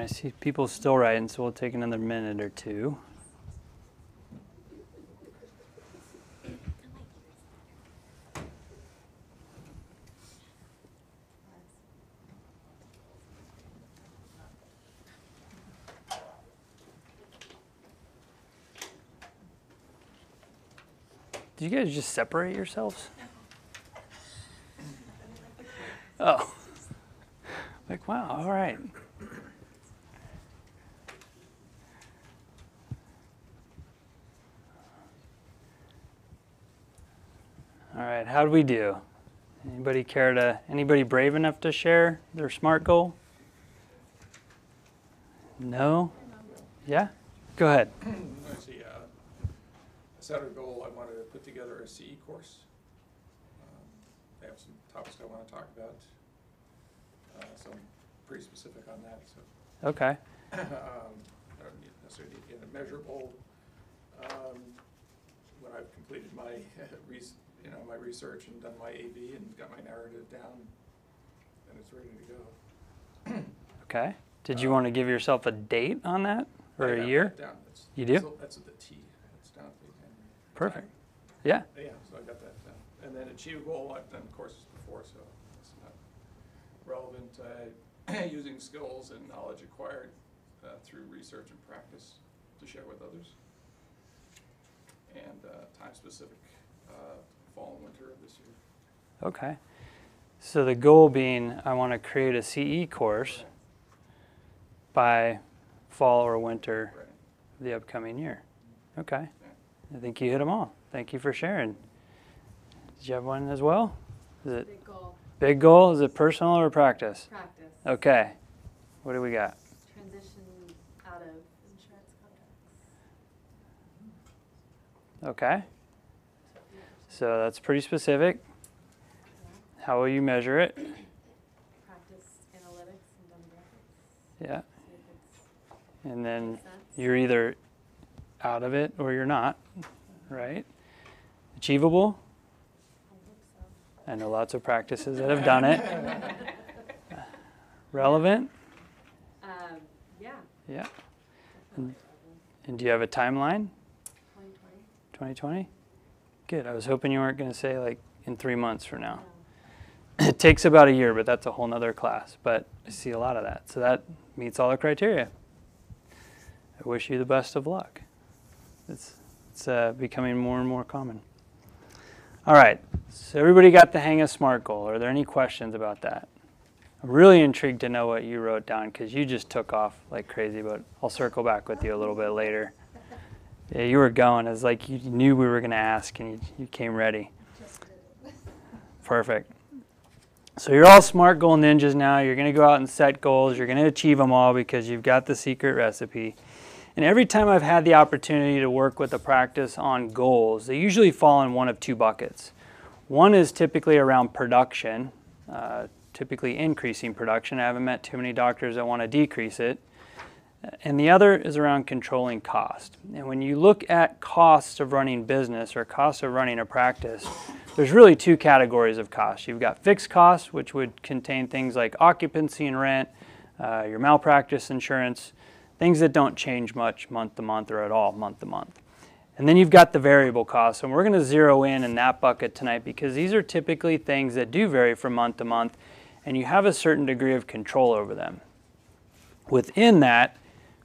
I see people still writing, so we'll take another minute or two. Did you guys just separate yourselves? Oh. Like, wow, all right. All right, how'd we do? Anybody brave enough to share their SMART goal? No? Yeah? Go ahead. I see. I set a goal. I wanted to put together a CE course. I have some topics I want to talk about. So I'm pretty specific on that. So Okay. I don't necessarily need to get a measurable. When I've completed my my research and done my AV and got my narrative down, then it's ready to go. Okay. Did you want to give yourself a date on that? Or I a got year? that down. You do? That's at the T. It's down to the end. Perfect. Yeah. Yeah, so I got that done. And then achievable, I've done courses before, so it's not relevant. Using skills and knowledge acquired through research and practice to share with others. And time-specific fall and winter of this year. Okay. So the goal being, I want to create a CE course by fall or winter Right. of the upcoming year. Okay. I think you hit them all. Thank you for sharing. Did you have one as well? Is it Big goal, big goal? Is it personal or practice? practice. Okay. What do we got? Transition out of insurance contracts. Okay. So that's pretty specific. Yeah. How will you measure it? Practice analytics and demographics. Yeah. See if it's And then makes sense. you're either out of it or you're not, right? Achievable? I hope so. I know lots of practices that have done it. Relevant? Yeah. Yeah. definitely. And do you have a timeline? 2020. 2020? Good. I was hoping you weren't going to say like in 3 months from now. No. It takes about a year, but that's a whole nother class. But I see a lot of that. So that meets all the criteria. I wish you the best of luck. It's becoming more and more common. All right. So everybody got the hang of SMART goal. Are there any questions about that? I'm really intrigued to know what you wrote down because you just took off like crazy, but I'll circle back with you a little bit later. Yeah, you were going. It's like you knew we were going to ask and you came ready. Perfect. So you're all SMART goal ninjas now. You're going to go out and set goals. You're going to achieve them all because you've got the secret recipe. And every time I've had the opportunity to work with a practice on goals, they usually fall in one of two buckets. One is typically around production, typically increasing production. I haven't met too many doctors that want to decrease it. And the other is around controlling cost. And when you look at costs of running business or costs of running a practice, there's really two categories of costs. You've got fixed costs, which would contain things like occupancy and rent, your malpractice insurance, things that don't change much month to month or at all month to month. And then you've got the variable costs, and we're going to zero in that bucket tonight because these are typically things that do vary from month to month, and you have a certain degree of control over them. Within that,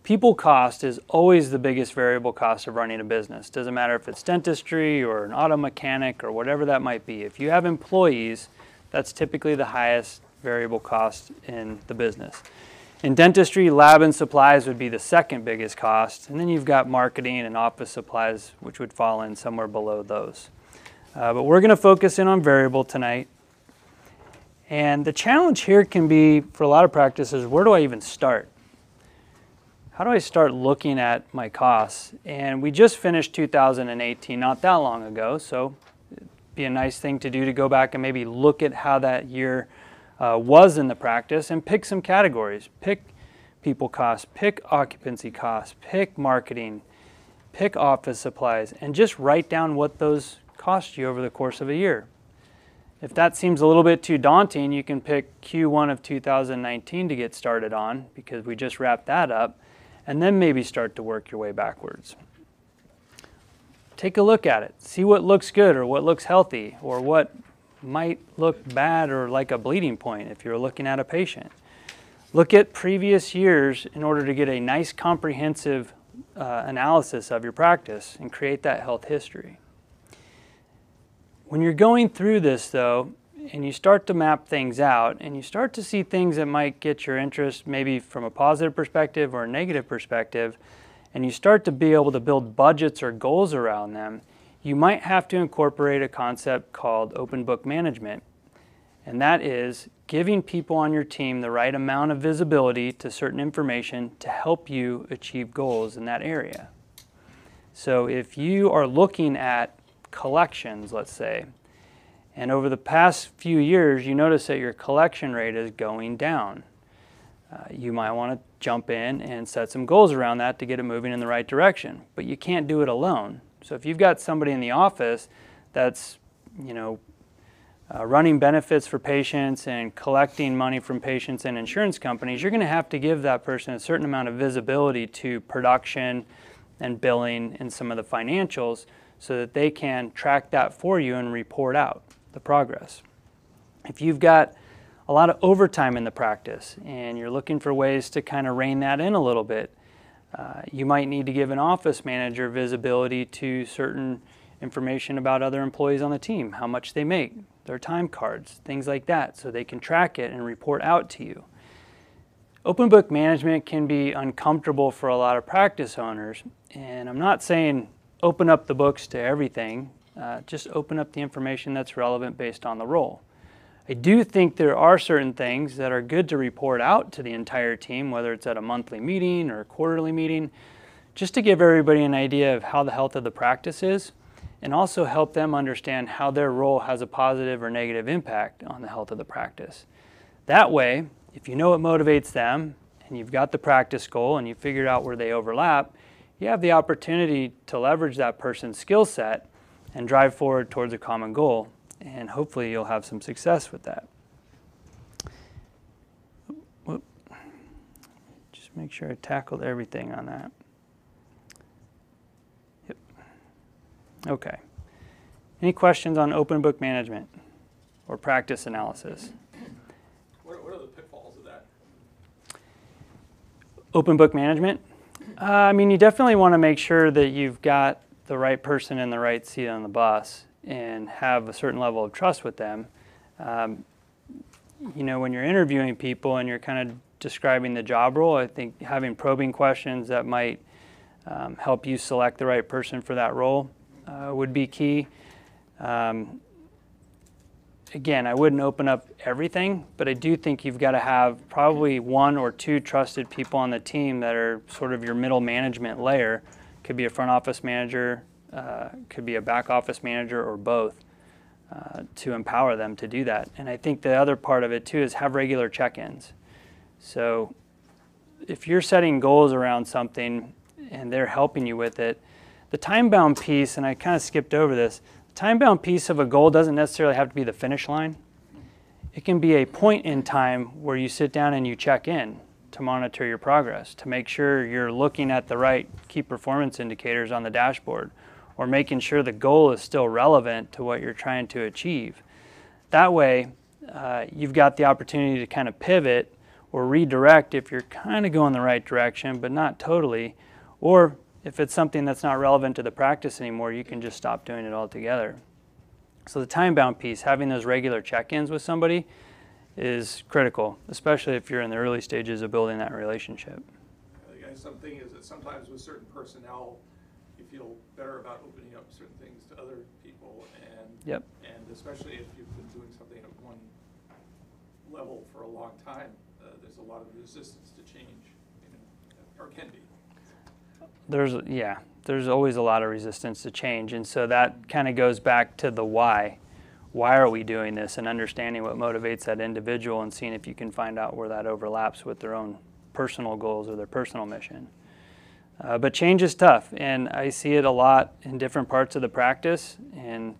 people cost is always the biggest variable cost of running a business. Doesn't matter if it's dentistry or an auto mechanic or whatever that might be. If you have employees, that's typically the highest variable cost in the business. In dentistry, lab and supplies would be the second biggest cost, and then you've got marketing and office supplies, which would fall in somewhere below those. But we're going to focus in on variable tonight. And the challenge here can be, for a lot of practices, where do I even start? How do I start looking at my costs? And we just finished 2018 not that long ago, so it'd be a nice thing to do to go back and maybe look at how that year was in the practice and pick some categories. Pick people costs, pick occupancy costs, pick marketing, pick office supplies, and just write down what those cost you over the course of a year. If that seems a little bit too daunting, you can pick Q1 of 2019 to get started on, because we just wrapped that up, and then maybe start to work your way backwards. Take a look at it. See what looks good or what looks healthy or what might look bad or like a bleeding point if you're looking at a patient. Look at previous years in order to get a nice comprehensive analysis of your practice and create that health history. When you're going through this though, and you start to map things out and you start to see things that might get your interest maybe from a positive perspective or a negative perspective, and you start to be able to build budgets or goals around them, you might have to incorporate a concept called open book management. And that is giving people on your team the right amount of visibility to certain information to help you achieve goals in that area. So if you are looking at collections, let's say, and over the past few years you notice that your collection rate is going down, you might want to jump in and set some goals around that to get it moving in the right direction. But you can't do it alone. So if you've got somebody in the office that's, running benefits for patients and collecting money from patients and insurance companies, you're going to have to give that person a certain amount of visibility to production and billing and some of the financials so that they can track that for you and report out the progress. If you've got a lot of overtime in the practice and you're looking for ways to kind of rein that in a little bit, you might need to give an office manager visibility to certain information about other employees on the team, how much they make, their time cards, things like that, so they can track it and report out to you. Open book management can be uncomfortable for a lot of practice owners, and I'm not saying open up the books to everything, just open up the information that's relevant based on the role. I do think there are certain things that are good to report out to the entire team, whether it's at a monthly meeting or a quarterly meeting, just to give everybody an idea of how the health of the practice is, and also help them understand how their role has a positive or negative impact on the health of the practice. That way, if you know what motivates them, and you've got the practice goal and you figured out where they overlap, you have the opportunity to leverage that person's skill set and drive forward towards a common goal. And hopefully you'll have some success with that. Whoop. Just make sure I tackled everything on that. Yep. Okay. Any questions on open book management or practice analysis? What are the pitfalls of that? Open book management? You definitely want to make sure that you've got the right person in the right seat on the bus and have a certain level of trust with them. When you're interviewing people and you're kind of describing the job role, I think having probing questions that might help you select the right person for that role would be key. Again, I wouldn't open up everything, but I do think you've got to have probably 1 or 2 trusted people on the team that are sort of your middle management layer. Could be a front office manager, could be a back office manager, or both, to empower them to do that. And I think the other part of it too is have regular check-ins. So if you're setting goals around something and they're helping you with it, the time-bound piece, and I kind of skipped over this, the time-bound piece of a goal doesn't necessarily have to be the finish line. It can be a point in time where you sit down and you check in to monitor your progress, to make sure you're looking at the right key performance indicators on the dashboard, or making sure the goal is still relevant to what you're trying to achieve. That way, you've got the opportunity to kind of pivot or redirect if you're kind of going the right direction, but not totally. Or if it's something that's not relevant to the practice anymore, you can just stop doing it altogether. So the time-bound piece, having those regular check-ins with somebody, is critical, especially if you're in the early stages of building that relationship. I guess something is that sometimes with certain personnel, you feel better about opening up certain things to other people, and especially if you've been doing something at one level for a long time, there's a lot of resistance to change, or can be. There's always a lot of resistance to change, and so that kind of goes back to the why. Why are we doing this, and understanding what motivates that individual and seeing if you can find out where that overlaps with their own personal goals or their personal mission. But change is tough, and I see it a lot in different parts of the practice, and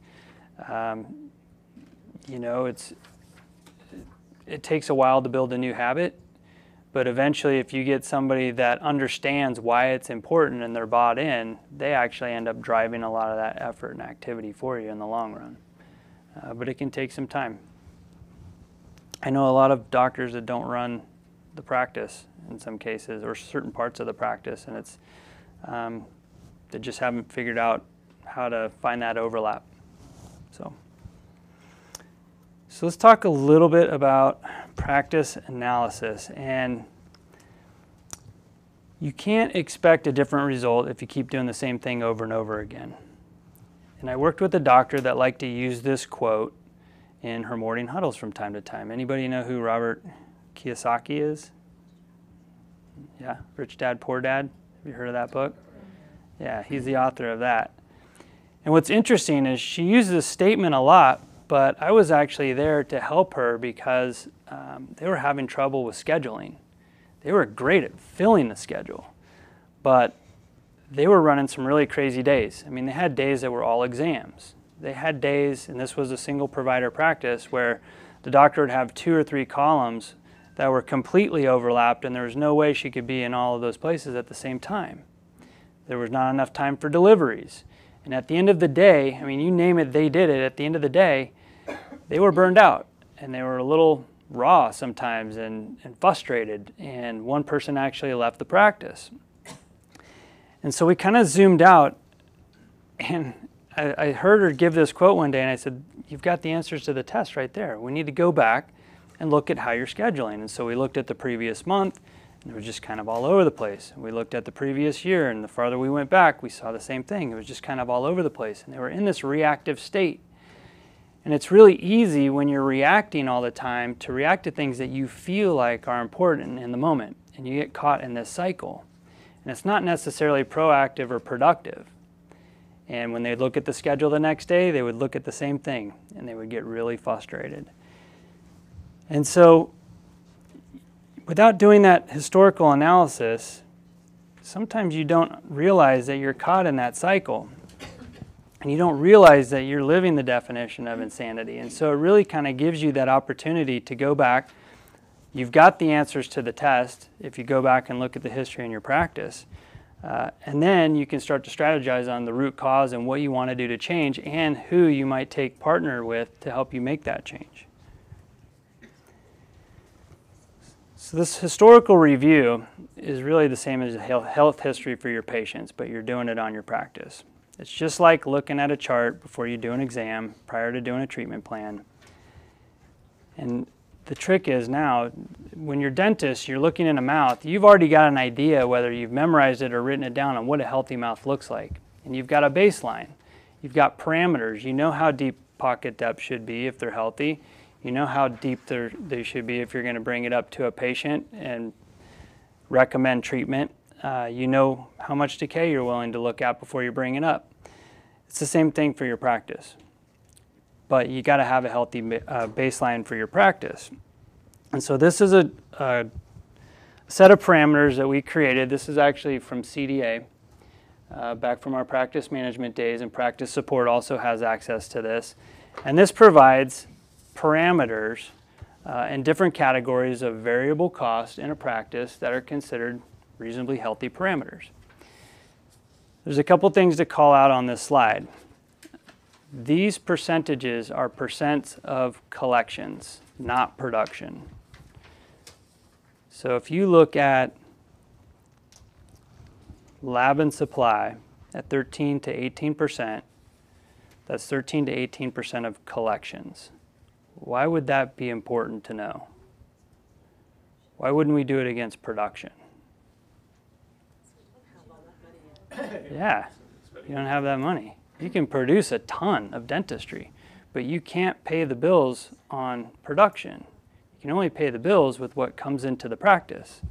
you know, it takes a while to build a new habit, but eventually if you get somebody that understands why it's important and they're bought in, they actually end up driving a lot of that effort and activity for you in the long run. But it can take some time. I know a lot of doctors that don't run the practice in some cases, or certain parts of the practice, and it's they just haven't figured out how to find that overlap. So let's talk a little bit about practice analysis. And you can't expect a different result if you keep doing the same thing over and over again. And I worked with a doctor that liked to use this quote in her morning huddles from time to time. Anybody know who Robert Kiyosaki is? Yeah, Rich Dad, Poor Dad. Have you heard of that book? Yeah, he's the author of that. And what's interesting is she uses this statement a lot, but I was actually there to help her because they were having trouble with scheduling. They were great at filling the schedule, but they were running some really crazy days. I mean, they had days that were all exams. They had days, and this was a single provider practice, where the doctor would have 2 or 3 columns that were completely overlapped, and there was no way she could be in all of those places at the same time. There was not enough time for deliveries. And at the end of the day, I mean, you name it, they did it. At the end of the day, they were burned out, and they were a little raw sometimes and frustrated, and one person actually left the practice. And so we kind of zoomed out, and I heard her give this quote one day, and I said, you've got the answers to the test right there. We need to go back and look at how you're scheduling. And so we looked at the previous month, and it was just kind of all over the place. We looked at the previous year, and the farther we went back, we saw the same thing. It was just kind of all over the place, and they were in this reactive state. And it's really easy when you're reacting all the time to react to things that you feel like are important in the moment, and you get caught in this cycle. And it's not necessarily proactive or productive. And when they'd look at the schedule the next day, they would look at the same thing, and they would get really frustrated. And so without doing that historical analysis, sometimes you don't realize that you're caught in that cycle. And you don't realize that you're living the definition of insanity. And so it really kind of gives you that opportunity to go back. You've got the answers to the test if you go back and look at the history in your practice. And then you can start to strategize on the root cause and what you want to do to change and who you might take partner with to help you make that change. So this historical review is really the same as a health history for your patients, but you're doing it on your practice. It's just like looking at a chart before you do an exam, prior to doing a treatment plan. And the trick is now, when you're dentist, you're looking in a mouth, you've already got an idea whether you've memorized it or written it down on what a healthy mouth looks like. And you've got a baseline. You've got parameters. You know how deep pocket depth should be if they're healthy. You know how deep they should be if you're going to bring it up to a patient and recommend treatment. You know how much decay you're willing to look at before you bring it up. It's the same thing for your practice. But you got to have a healthy baseline for your practice. And so this is a set of parameters that we created. This is actually from CDA, back from our practice management days, and practice support also has access to this. And this provides parameters in different categories of variable cost in a practice that are considered reasonably healthy parameters. There's a couple things to call out on this slide. These percentages are percents of collections, not production. So if you look at lab and supply at 13 to 18%, that's 13 to 18% of collections. Why would that be important to know? Why wouldn't we do it against production? Yeah, you don't have that money. You can produce a ton of dentistry, but you can't pay the bills on production. You can only pay the bills with what comes into the practice.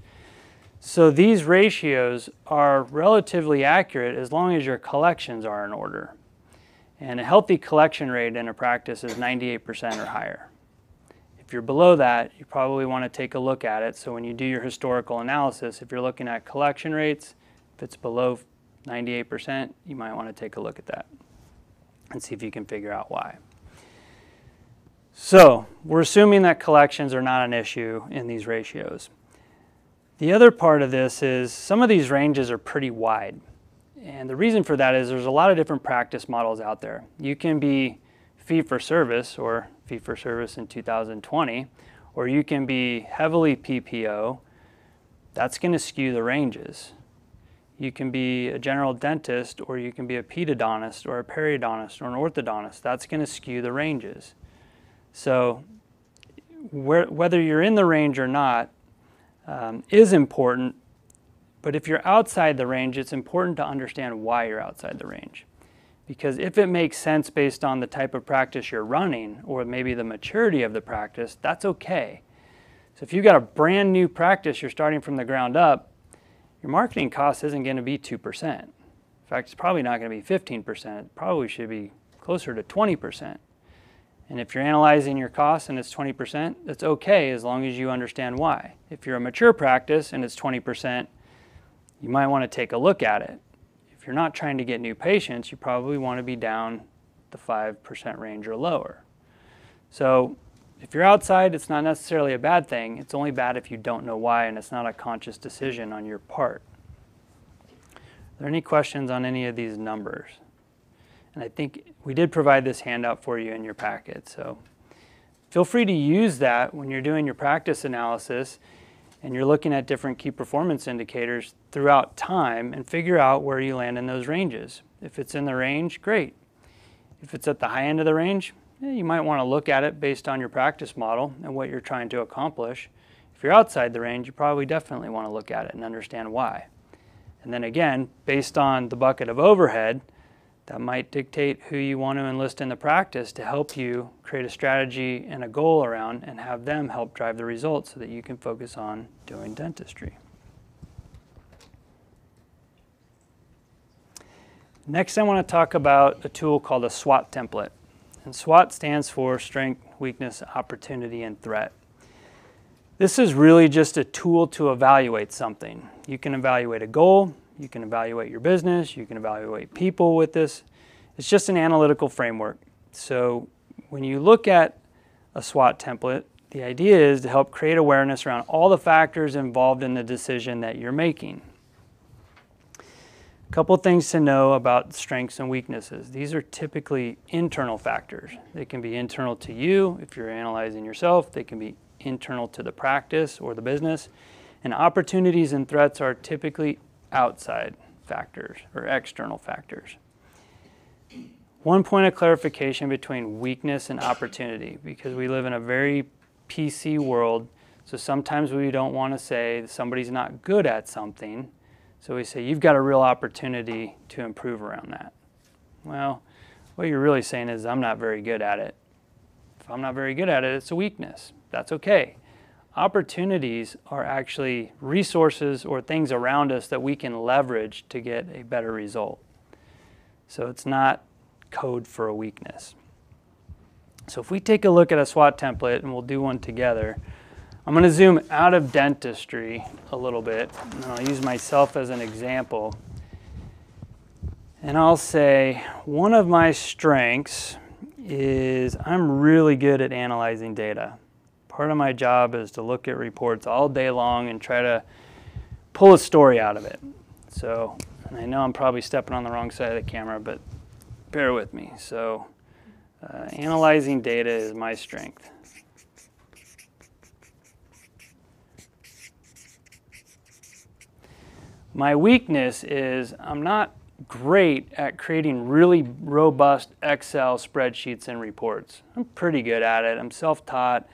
So these ratios are relatively accurate as long as your collections are in order. And a healthy collection rate in a practice is 98% or higher. If you're below that, you probably want to take a look at it. So when you do your historical analysis, if you're looking at collection rates, if it's below 98%, you might want to take a look at that and see if you can figure out why. So we're assuming that collections are not an issue in these ratios. The other part of this is some of these ranges are pretty wide. And the reason for that is there's a lot of different practice models out there. You can be fee-for-service, or fee-for-service in 2020, or you can be heavily PPO. That's going to skew the ranges. You can be a general dentist, or you can be a pedodontist, or a periodontist, or an orthodontist. That's going to skew the ranges. So whether you're in the range or not is important, but if you're outside the range, it's important to understand why you're outside the range. Because if it makes sense based on the type of practice you're running, or maybe the maturity of the practice, that's okay. So if you've got a brand new practice, you're starting from the ground up, your marketing cost isn't going to be 2%. In fact, it's probably not going to be 15%. It probably should be closer to 20%. And if you're analyzing your costs and it's 20%, that's okay as long as you understand why. If you're a mature practice and it's 20%, you might want to take a look at it. If you're not trying to get new patients, you probably want to be down the 5% range or lower. So if you're outside, it's not necessarily a bad thing. It's only bad if you don't know why and it's not a conscious decision on your part. Are there any questions on any of these numbers? And I think we did provide this handout for you in your packet. So feel free to use that when you're doing your practice analysis and you're looking at different key performance indicators throughout time and figure out where you land in those ranges. If it's in the range, great. If it's at the high end of the range, you might want to look at it based on your practice model and what you're trying to accomplish. If you're outside the range, you probably definitely want to look at it and understand why. And then again, based on the bucket of overhead, that might dictate who you want to enlist in the practice to help you create a strategy and a goal around and have them help drive the results so that you can focus on doing dentistry. Next, I want to talk about a tool called a SWOT template. And SWOT stands for Strength, Weakness, Opportunity, and Threat. This is really just a tool to evaluate something. You can evaluate a goal, you can evaluate your business, you can evaluate people with this. It's just an analytical framework. So when you look at a SWOT template, the idea is to help create awareness around all the factors involved in the decision that you're making. A couple things to know about strengths and weaknesses. These are typically internal factors. They can be internal to you if you're analyzing yourself. They can be internal to the practice or the business. And opportunities and threats are typically outside factors or external factors. One point of clarification between weakness and opportunity, because we live in a very PC world, so sometimes we don't want to say somebody's not good at something, so we say you've got a real opportunity to improve around that. Well, what you're really saying is I'm not very good at it. If I'm not very good at it, it's a weakness. That's okay. Opportunities are actually resources or things around us that we can leverage to get a better result. So it's not code for a weakness. So if we take a look at a SWOT template, and we'll do one together, I'm going to zoom out of dentistry a little bit, and I'll use myself as an example. And I'll say one of my strengths is I'm really good at analyzing data. Part of my job is to look at reports all day long and try to pull a story out of it. So, and I know I'm probably stepping on the wrong side of the camera, but bear with me. So, analyzing data is my strength. My weakness is I'm not great at creating really robust Excel spreadsheets and reports. I'm pretty good at it. I'm self-taught.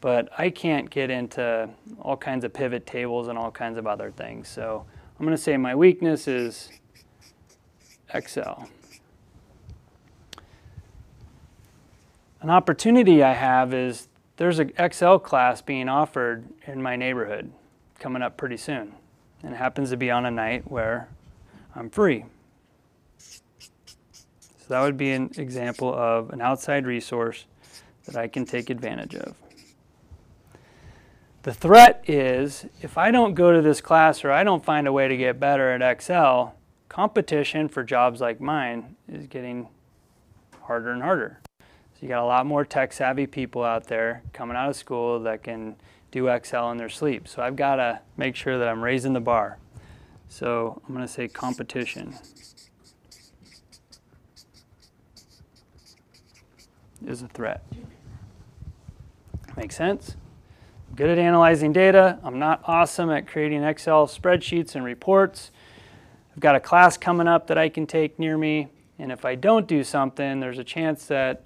But I can't get into all kinds of pivot tables and all kinds of other things. So I'm going to say my weakness is Excel. An opportunity I have is there's an Excel class being offered in my neighborhood coming up pretty soon. And it happens to be on a night where I'm free. So that would be an example of an outside resource that I can take advantage of. The threat is, if I don't go to this class or I don't find a way to get better at Excel, competition for jobs like mine is getting harder and harder. So you got a lot more tech-savvy people out there coming out of school that can do Excel in their sleep. So I've got to make sure that I'm raising the bar. So I'm going to say competition is a threat. Make sense? I'm good at analyzing data. I'm not awesome at creating Excel spreadsheets and reports. I've got a class coming up that I can take near me, and if I don't do something, there's a chance that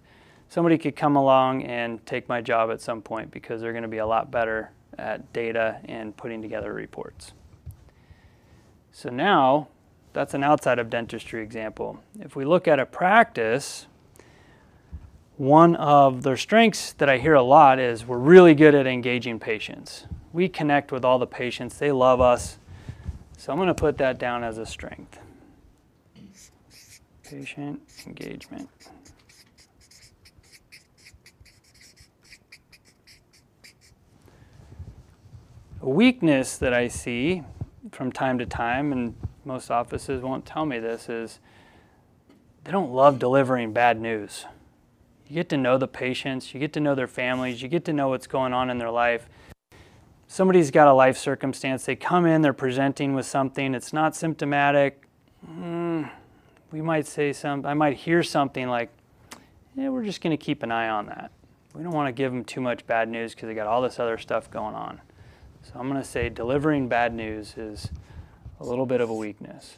somebody could come along and take my job at some point because they're going to be a lot better at data and putting together reports. So now, that's an outside of dentistry example. If we look at a practice, one of their strengths that I hear a lot is we're really good at engaging patients. We connect with all the patients. They love us. So I'm going to put that down as a strength. Patient engagement. A weakness that I see from time to time, and most offices won't tell me this, is they don't love delivering bad news. You get to know the patients, you get to know their families, you get to know what's going on in their life. Somebody's got a life circumstance, they come in, they're presenting with something, it's not symptomatic. We might say I might hear something like, yeah, we're just going to keep an eye on that. We don't want to give them too much bad news because they got all this other stuff going on. So I'm going to say delivering bad news is a little bit of a weakness.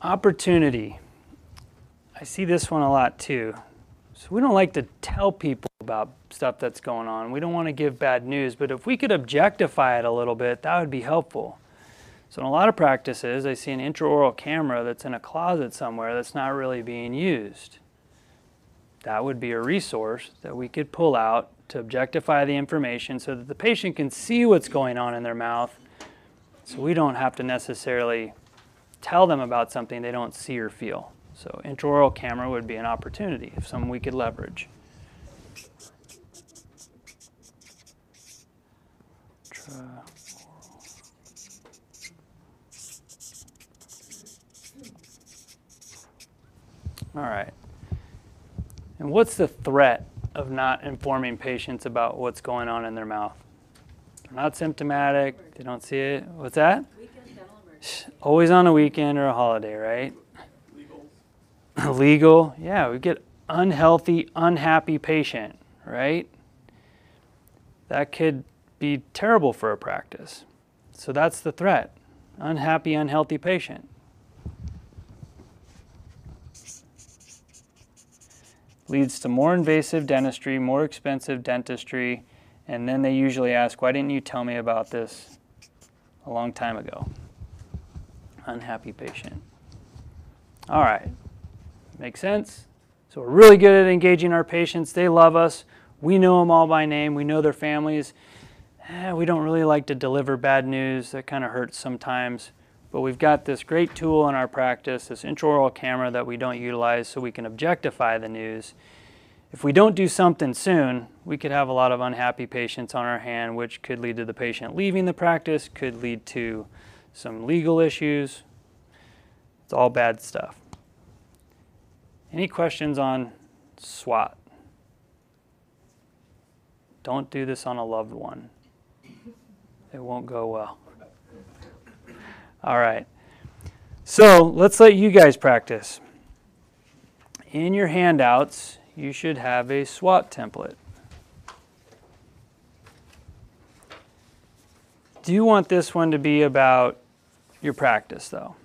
Opportunity. I see this one a lot too. So we don't like to tell people about stuff that's going on. We don't want to give bad news, but if we could objectify it a little bit, that would be helpful. So in a lot of practices, I see an intraoral camera that's in a closet somewhere that's not really being used. That would be a resource that we could pull out to objectify the information so that the patient can see what's going on in their mouth, so we don't have to necessarily tell them about something they don't see or feel. So intraoral camera would be an opportunity, something we could leverage. All right. And what's the threat of not informing patients about what's going on in their mouth? They're not symptomatic, they don't see it. What's that? Weekend dental emergency. Always on a weekend or a holiday, right? Legal. Yeah, we get unhealthy, unhappy patient, right? That could be terrible for a practice. So that's the threat. Unhappy, unhealthy patient. Leads to more invasive dentistry, more expensive dentistry, and then they usually ask, why didn't you tell me about this a long time ago? Unhappy patient. All right. Makes sense? So we're really good at engaging our patients. They love us. We know them all by name. We know their families. We don't really like to deliver bad news. That kind of hurts sometimes. But we've got this great tool in our practice, this intraoral camera that we don't utilize so we can objectify the news. If we don't do something soon, we could have a lot of unhappy patients on our hand, which could lead to the patient leaving the practice, could lead to some legal issues. It's all bad stuff. Any questions on SWOT? Don't do this on a loved one. It won't go well. All right. So let's let you guys practice. In your handouts, you should have a SWOT template. Do you want this one to be about your practice, though?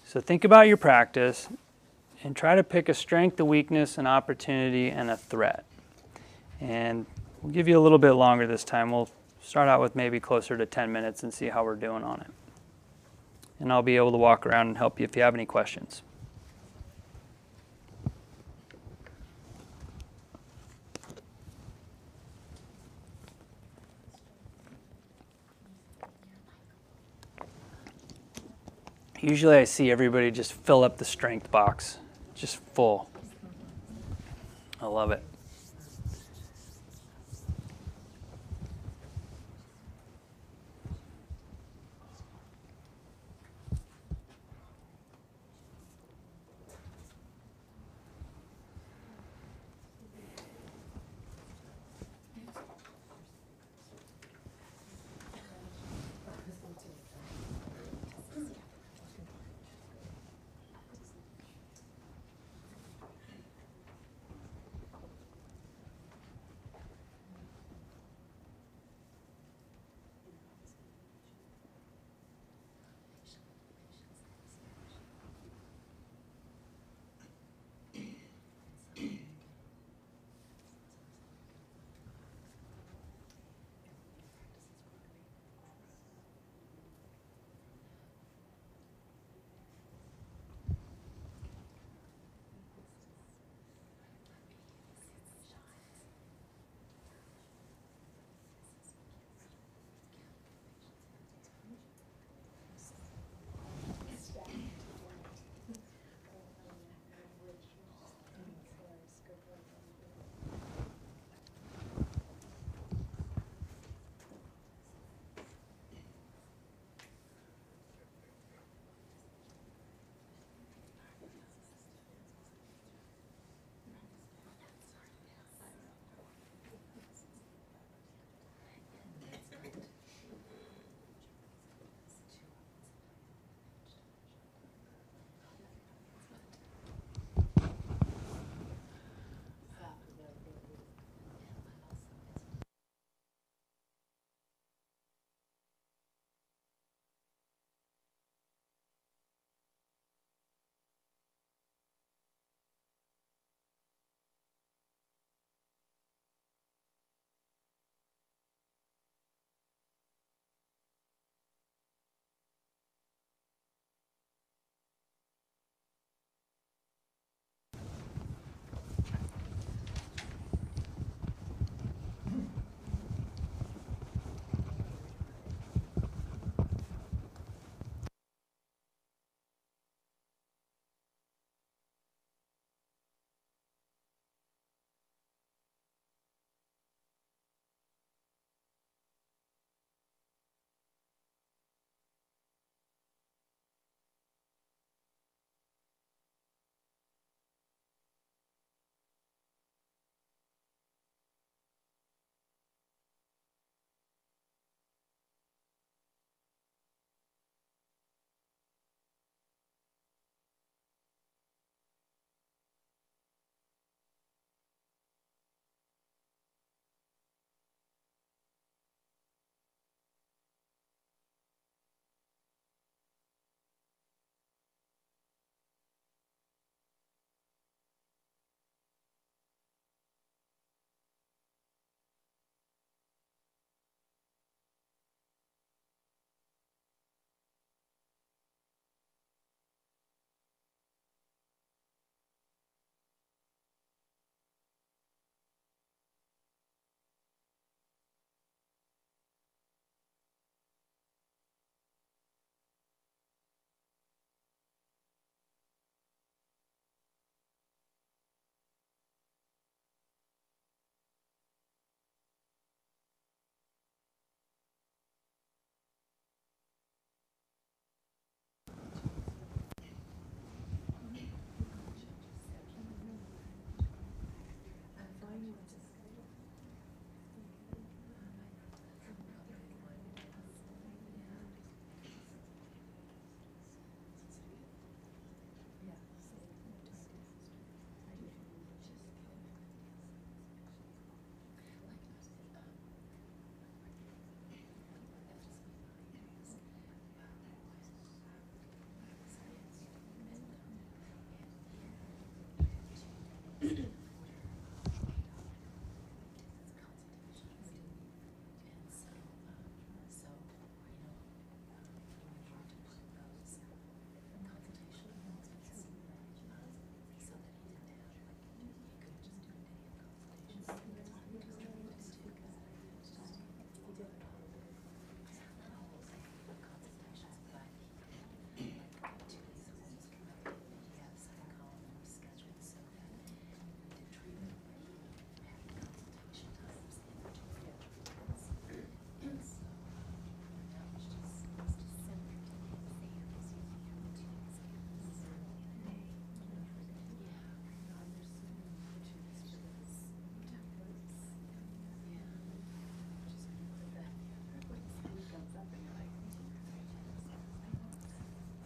So think about your practice and try to pick a strength, a weakness, an opportunity, and a threat. And we'll give you a little bit longer this time. We'll start out with maybe closer to 10 minutes and see how we're doing on it. And I'll be able to walk around and help you if you have any questions. Usually I see everybody just fill up the strength box, just full. I love it.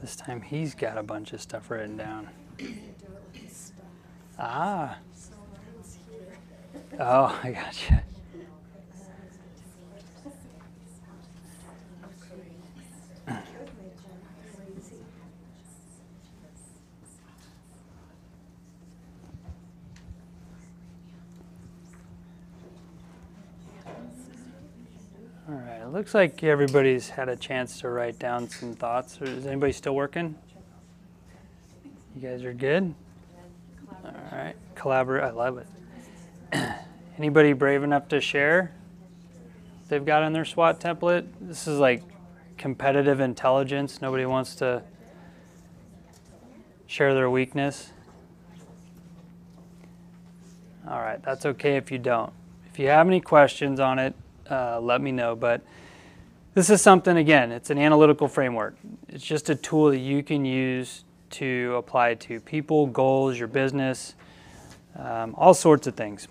This time he's got a bunch of stuff written down. Ah. Oh, I gotcha. All right, it looks like everybody's had a chance to write down some thoughts. Is anybody still working? You guys are good? All right, collaborate, I love it. Anybody brave enough to share? They've got in their SWOT template. This is like competitive intelligence. Nobody wants to share their weakness. All right, that's okay if you don't. If you have any questions on it, let me know. But this is something, again, it's an analytical framework. It's just a tool that you can use to apply to people, goals, your business, all sorts of things.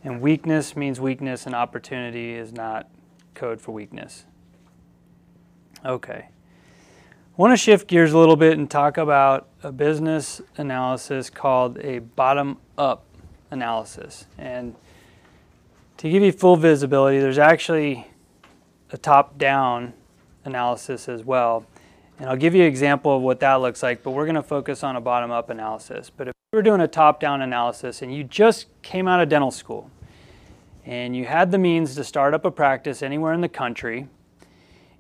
And weakness means weakness, and opportunity is not code for weakness. Okay. I want to shift gears a little bit and talk about a business analysis called a bottom-up analysis. And to give you full visibility, there's actually a top-down analysis as well. And I'll give you an example of what that looks like, but we're going to focus on a bottom-up analysis. But if we're doing a top-down analysis and you just came out of dental school and you had the means to start up a practice anywhere in the country,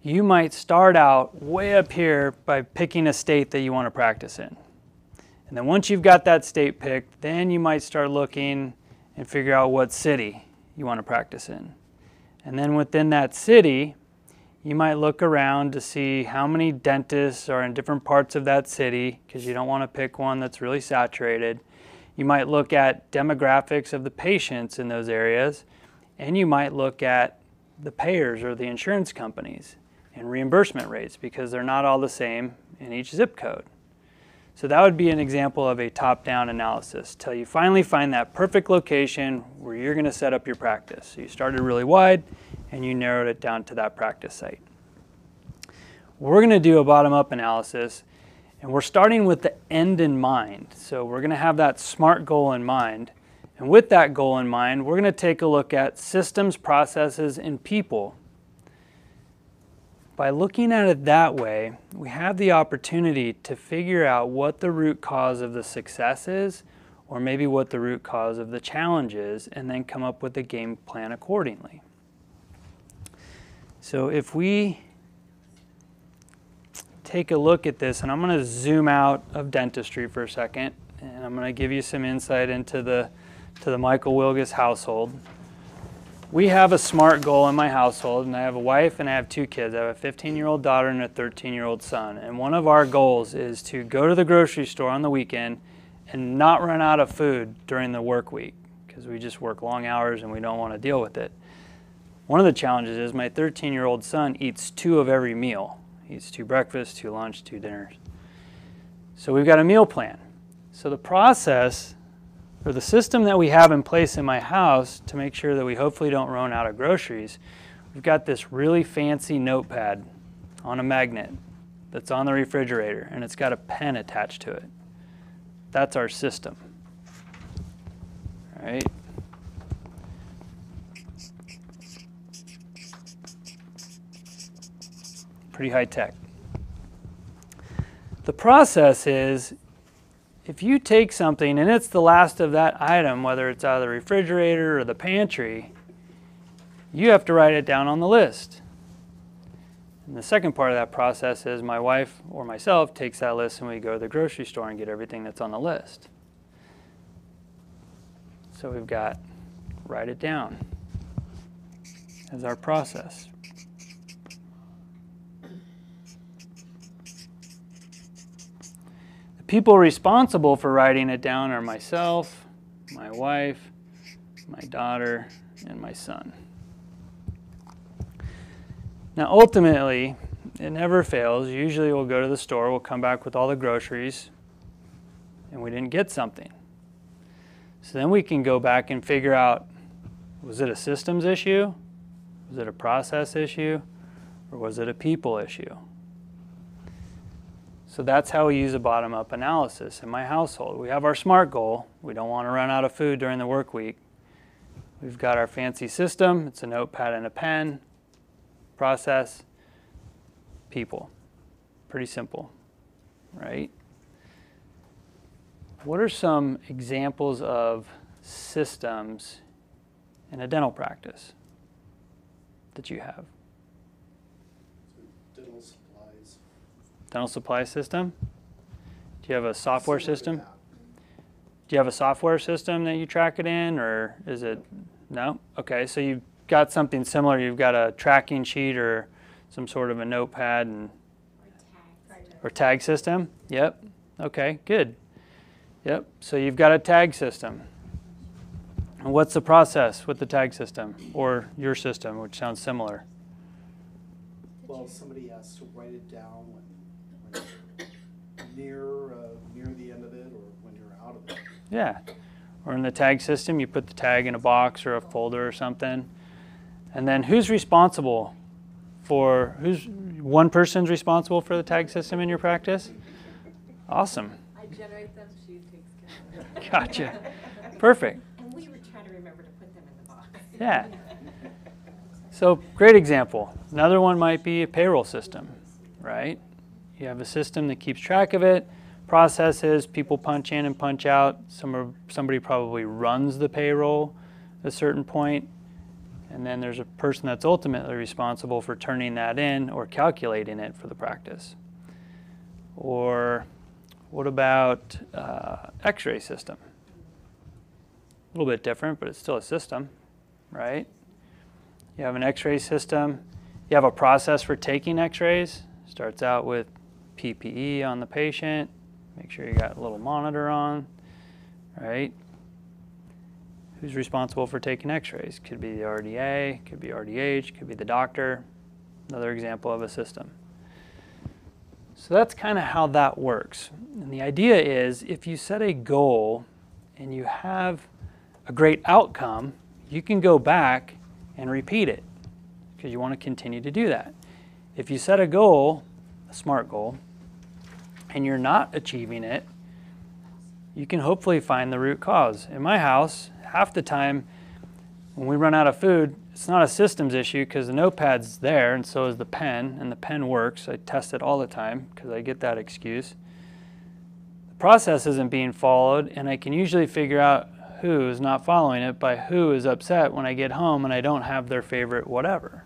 you might start out way up here by picking a state that you want to practice in. And then once you've got that state picked, then you might start looking and figure out what city you want to practice in. And then within that city, you might look around to see how many dentists are in different parts of that city, because you don't want to pick one that's really saturated. You might look at demographics of the patients in those areas, and you might look at the payers or the insurance companies and reimbursement rates, because they're not all the same in each zip code. So that would be an example of a top-down analysis till you finally find that perfect location where you're going to set up your practice. So you started really wide and you narrowed it down to that practice site. We're going to do a bottom-up analysis, and we're starting with the end in mind. So we're going to have that SMART goal in mind. And with that goal in mind, we're going to take a look at systems, processes, and people. By looking at it that way, we have the opportunity to figure out what the root cause of the success is, or maybe what the root cause of the challenge is, and then come up with a game plan accordingly. So if we take a look at this, and I'm going to zoom out of dentistry for a second, and I'm going to give you some insight into the Michael Wilgus household. We have a SMART goal in my household, and I have a wife and I have 2 kids. I have a 15-year-old daughter and a 13-year-old son. And one of our goals is to go to the grocery store on the weekend and not run out of food during the work week, because we just work long hours and we don't want to deal with it. One of the challenges is my 13-year-old son eats 2 of every meal. He eats 2 breakfasts, 2 lunch, 2 dinners. So we've got a meal plan. So the process, or the system that we have in place in my house to make sure that we hopefully don't run out of groceries, we've got this really fancy notepad on a magnet that's on the refrigerator, and it's got a pen attached to it. That's our system. All right. Pretty high tech. The process is, if you take something and it's the last of that item, whether it's out of the refrigerator or the pantry, you have to write it down on the list. And the second part of that process is my wife or myself takes that list and we go to the grocery store and get everything that's on the list. So we've got write it down as our process. People responsible for writing it down are myself, my wife, my daughter, and my son. Now ultimately, it never fails. Usually we'll go to the store, we'll come back with all the groceries, and we didn't get something. So then we can go back and figure out, was it a systems issue? Was it a process issue? Or was it a people issue? So that's how we use a bottom-up analysis in my household. We have our SMART goal. We don't want to run out of food during the work week. We've got our fancy system. It's a notepad and a pen. Process, people. Pretty simple, right? What are some examples of systems in a dental practice that you have? Dental supplies. Dental supply system? Do you have a software Similar to system? that. Do you have a software system that you track it in, or is it, no? Okay, so you've got something similar. You've got a tracking sheet or some sort of a notepad and or tag system? Yep. Okay, good. Yep, so you've got a tag system. And what's the process with the tag system or your system, which sounds similar? Well, somebody has to write it down when near the end of it or when you're out of it. Yeah. Or in the tag system, you put the tag in a box or a folder or something. And then who's responsible for, one person's responsible for the tag system in your practice? Awesome. I generate them, she takes care of them. Gotcha. Perfect. And we would try to remember to put them in the box. Yeah. So great example. Another one might be a payroll system, right? You have a system that keeps track of it, processes, people punch in and punch out. Somebody probably runs the payroll at a certain point. And then there's a person that's ultimately responsible for turning that in or calculating it for the practice. Or what about X-ray system? A little bit different, but it's still a system, right? You have an X-ray system. You have a process for taking X-rays. Starts out with PPE on the patient. Make sure you got a little monitor on, right? Who's responsible for taking X-rays? Could be the RDA, could be RDH, could be the doctor. Another example of a system. So that's kind of how that works. And the idea is if you set a goal and you have a great outcome, you can go back and repeat it because you want to continue to do that. If you set a goal, a SMART goal, and you're not achieving it, you can hopefully find the root cause. In my house, half the time when we run out of food, it's not a systems issue because the notepad's there and so is the pen, and the pen works. I test it all the time because I get that excuse. The process isn't being followed, and I can usually figure out who is not following it by who is upset when I get home and I don't have their favorite whatever.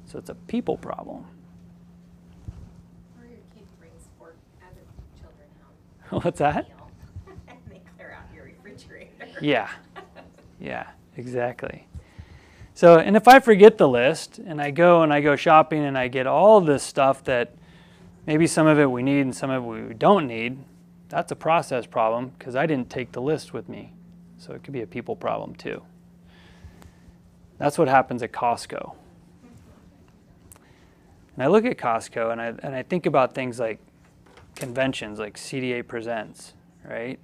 So it's a people problem. Or your kid brings other children home. What's that? Meal, and they clear out your refrigerator. Yeah, yeah, exactly. So, and if I forget the list and I go shopping and I get all this stuff that maybe some of it we need and some of it we don't need, that's a process problem because I didn't take the list with me. So it could be a people problem too. That's what happens at Costco. And I look at Costco and I think about things like conventions, like CDA Presents, right?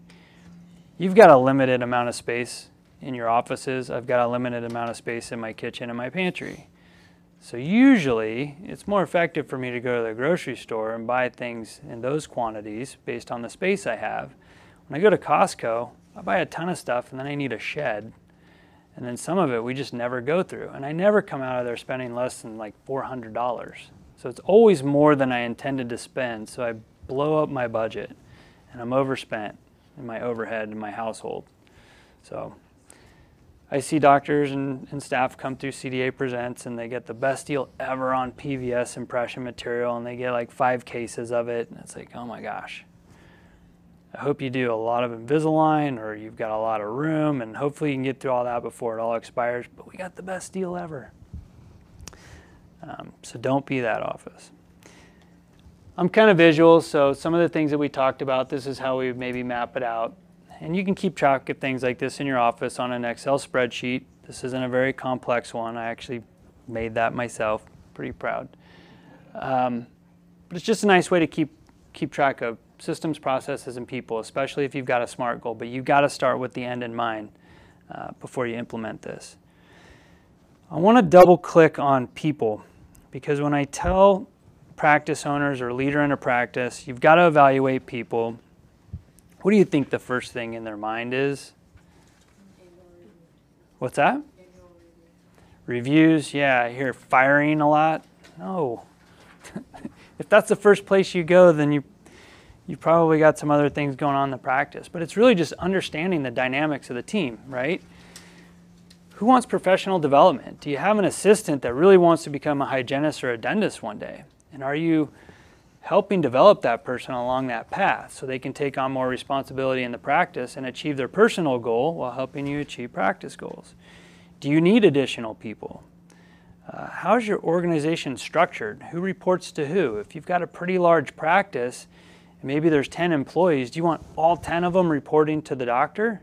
You've got a limited amount of space in your offices. I've got a limited amount of space in my kitchen and my pantry. So usually it's more effective for me to go to the grocery store and buy things in those quantities based on the space I have. When I go to Costco, I buy a ton of stuff and then I need a shed. And then some of it we just never go through. And I never come out of there spending less than like $400. So it's always more than I intended to spend. So I blow up my budget and I'm overspent in my overhead in my household. So I see doctors and staff come through CDA Presents and they get the best deal ever on PVS impression material and they get like 5 cases of it. And it's like, oh my gosh. I hope you do a lot of Invisalign or you've got a lot of room and hopefully you can get through all that before it all expires, but we got the best deal ever. So don't be that office. I'm kind of visual, so some of the things that we talked about, this is how we maybe map it out. And you can keep track of things like this in your office on an Excel spreadsheet. This isn't a very complex one. I actually made that myself, pretty proud. But it's just a nice way to keep track of systems, processes, and people, especially if you've got a SMART goal. But you've got to start with the end in mind before you implement this. I want to double click on people because when I tell practice owners or leader in a practice, you've got to evaluate people. What do you think the first thing in their mind is? What's that? Reviews, yeah, I hear firing a lot. No. If that's the first place you go, then you probably got some other things going on in the practice. But it's really just understanding the dynamics of the team, right? Who wants professional development? Do you have an assistant that really wants to become a hygienist or a dentist one day? And are you helping develop that person along that path so they can take on more responsibility in the practice and achieve their personal goal while helping you achieve practice goals? Do you need additional people? How's your organization structured? Who reports to who? If you've got a pretty large practice, and maybe there's 10 employees, do you want all 10 of them reporting to the doctor?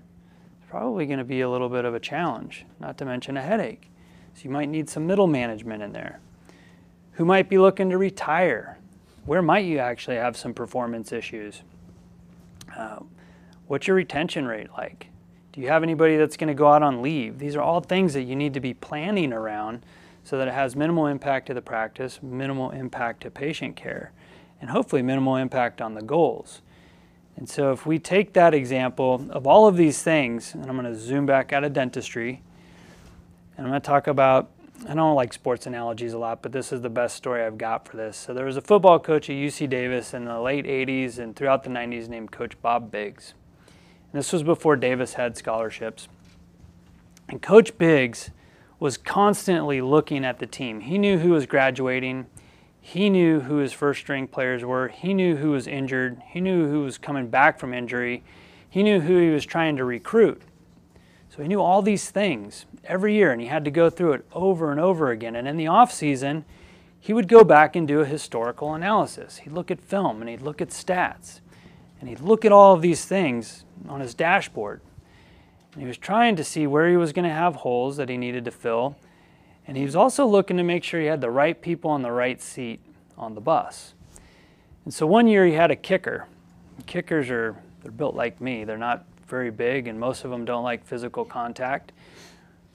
It's probably going to be a little bit of a challenge, not to mention a headache. So you might need some middle management in there. Who might be looking to retire? Where might you actually have some performance issues? What's your retention rate like? Do you have anybody that's going to go out on leave? These are all things that you need to be planning around so that it has minimal impact to the practice, minimal impact to patient care, and hopefully minimal impact on the goals. And so if we take that example of all of these things, and I'm going to zoom back out of dentistry, and I'm going to talk about, I don't like sports analogies a lot, but this is the best story I've got for this. So there was a football coach at UC Davis in the late 80s and throughout the 90s named Coach Bob Biggs. And this was before Davis had scholarships. And Coach Biggs was constantly looking at the team. He knew who was graduating. He knew who his first string players were. He knew who was injured. He knew who was coming back from injury. He knew who he was trying to recruit. So he knew all these things every year, and he had to go through it over and over again. And in the off season, he would go back and do a historical analysis. He'd look at film, and he'd look at stats, and he'd look at all of these things on his dashboard. And he was trying to see where he was going to have holes that he needed to fill. And he was also looking to make sure he had the right people on the right seat on the bus. And so one year he had a kicker. Kickers they're built like me. They're not very big, and most of them don't like physical contact.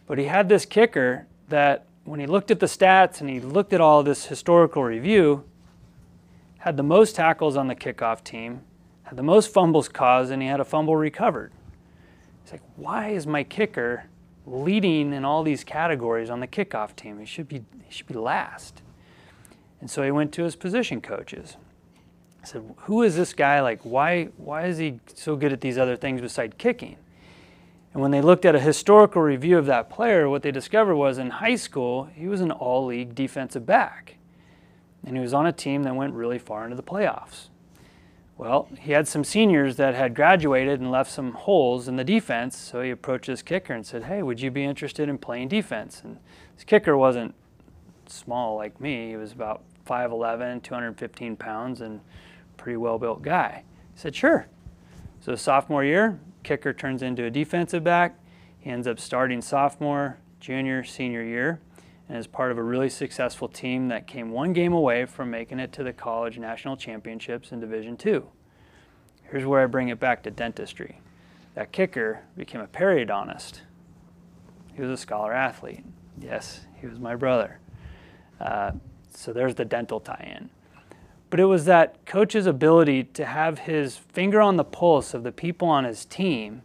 But he had this kicker that when he looked at the stats and he looked at all this historical review, had the most tackles on the kickoff team, had the most fumbles caused, and he had a fumble recovered. He's like, why is my kicker leading in all these categories on the kickoff team? He should be last. And so he went to his position coaches. I said, who is this guy? Like, why is he so good at these other things besides kicking? And when they looked at a historical review of that player, what they discovered was in high school, he was an all-league defensive back. And he was on a team that went really far into the playoffs. Well, he had some seniors that had graduated and left some holes in the defense, so he approached his kicker and said, hey, would you be interested in playing defense? And his kicker wasn't small like me. He was about 5'11", 215 pounds, and pretty well-built guy. He said, sure. So sophomore year, kicker turns into a defensive back. He ends up starting sophomore, junior, senior year, and is part of a really successful team that came one game away from making it to the college national championships in Division II. Here's where I bring it back to dentistry. That kicker became a periodontist. He was a scholar athlete. Yes, he was my brother. So there's the dental tie-in. But it was that coach's ability to have his finger on the pulse of the people on his team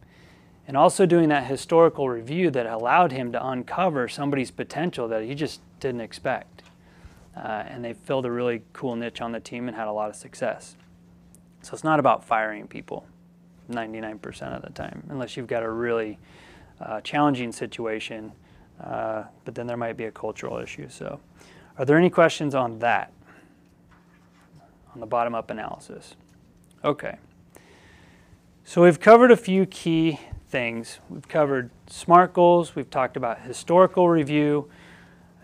and also doing that historical review that allowed him to uncover somebody's potential that he just didn't expect. And they filled a really cool niche on the team and had a lot of success. So it's not about firing people 99% of the time, unless you've got a really challenging situation, but then there might be a cultural issue. So are there any questions on that, on the bottom-up analysis? Okay. So we've covered a few key things. We've covered SMART goals. We've talked about historical review.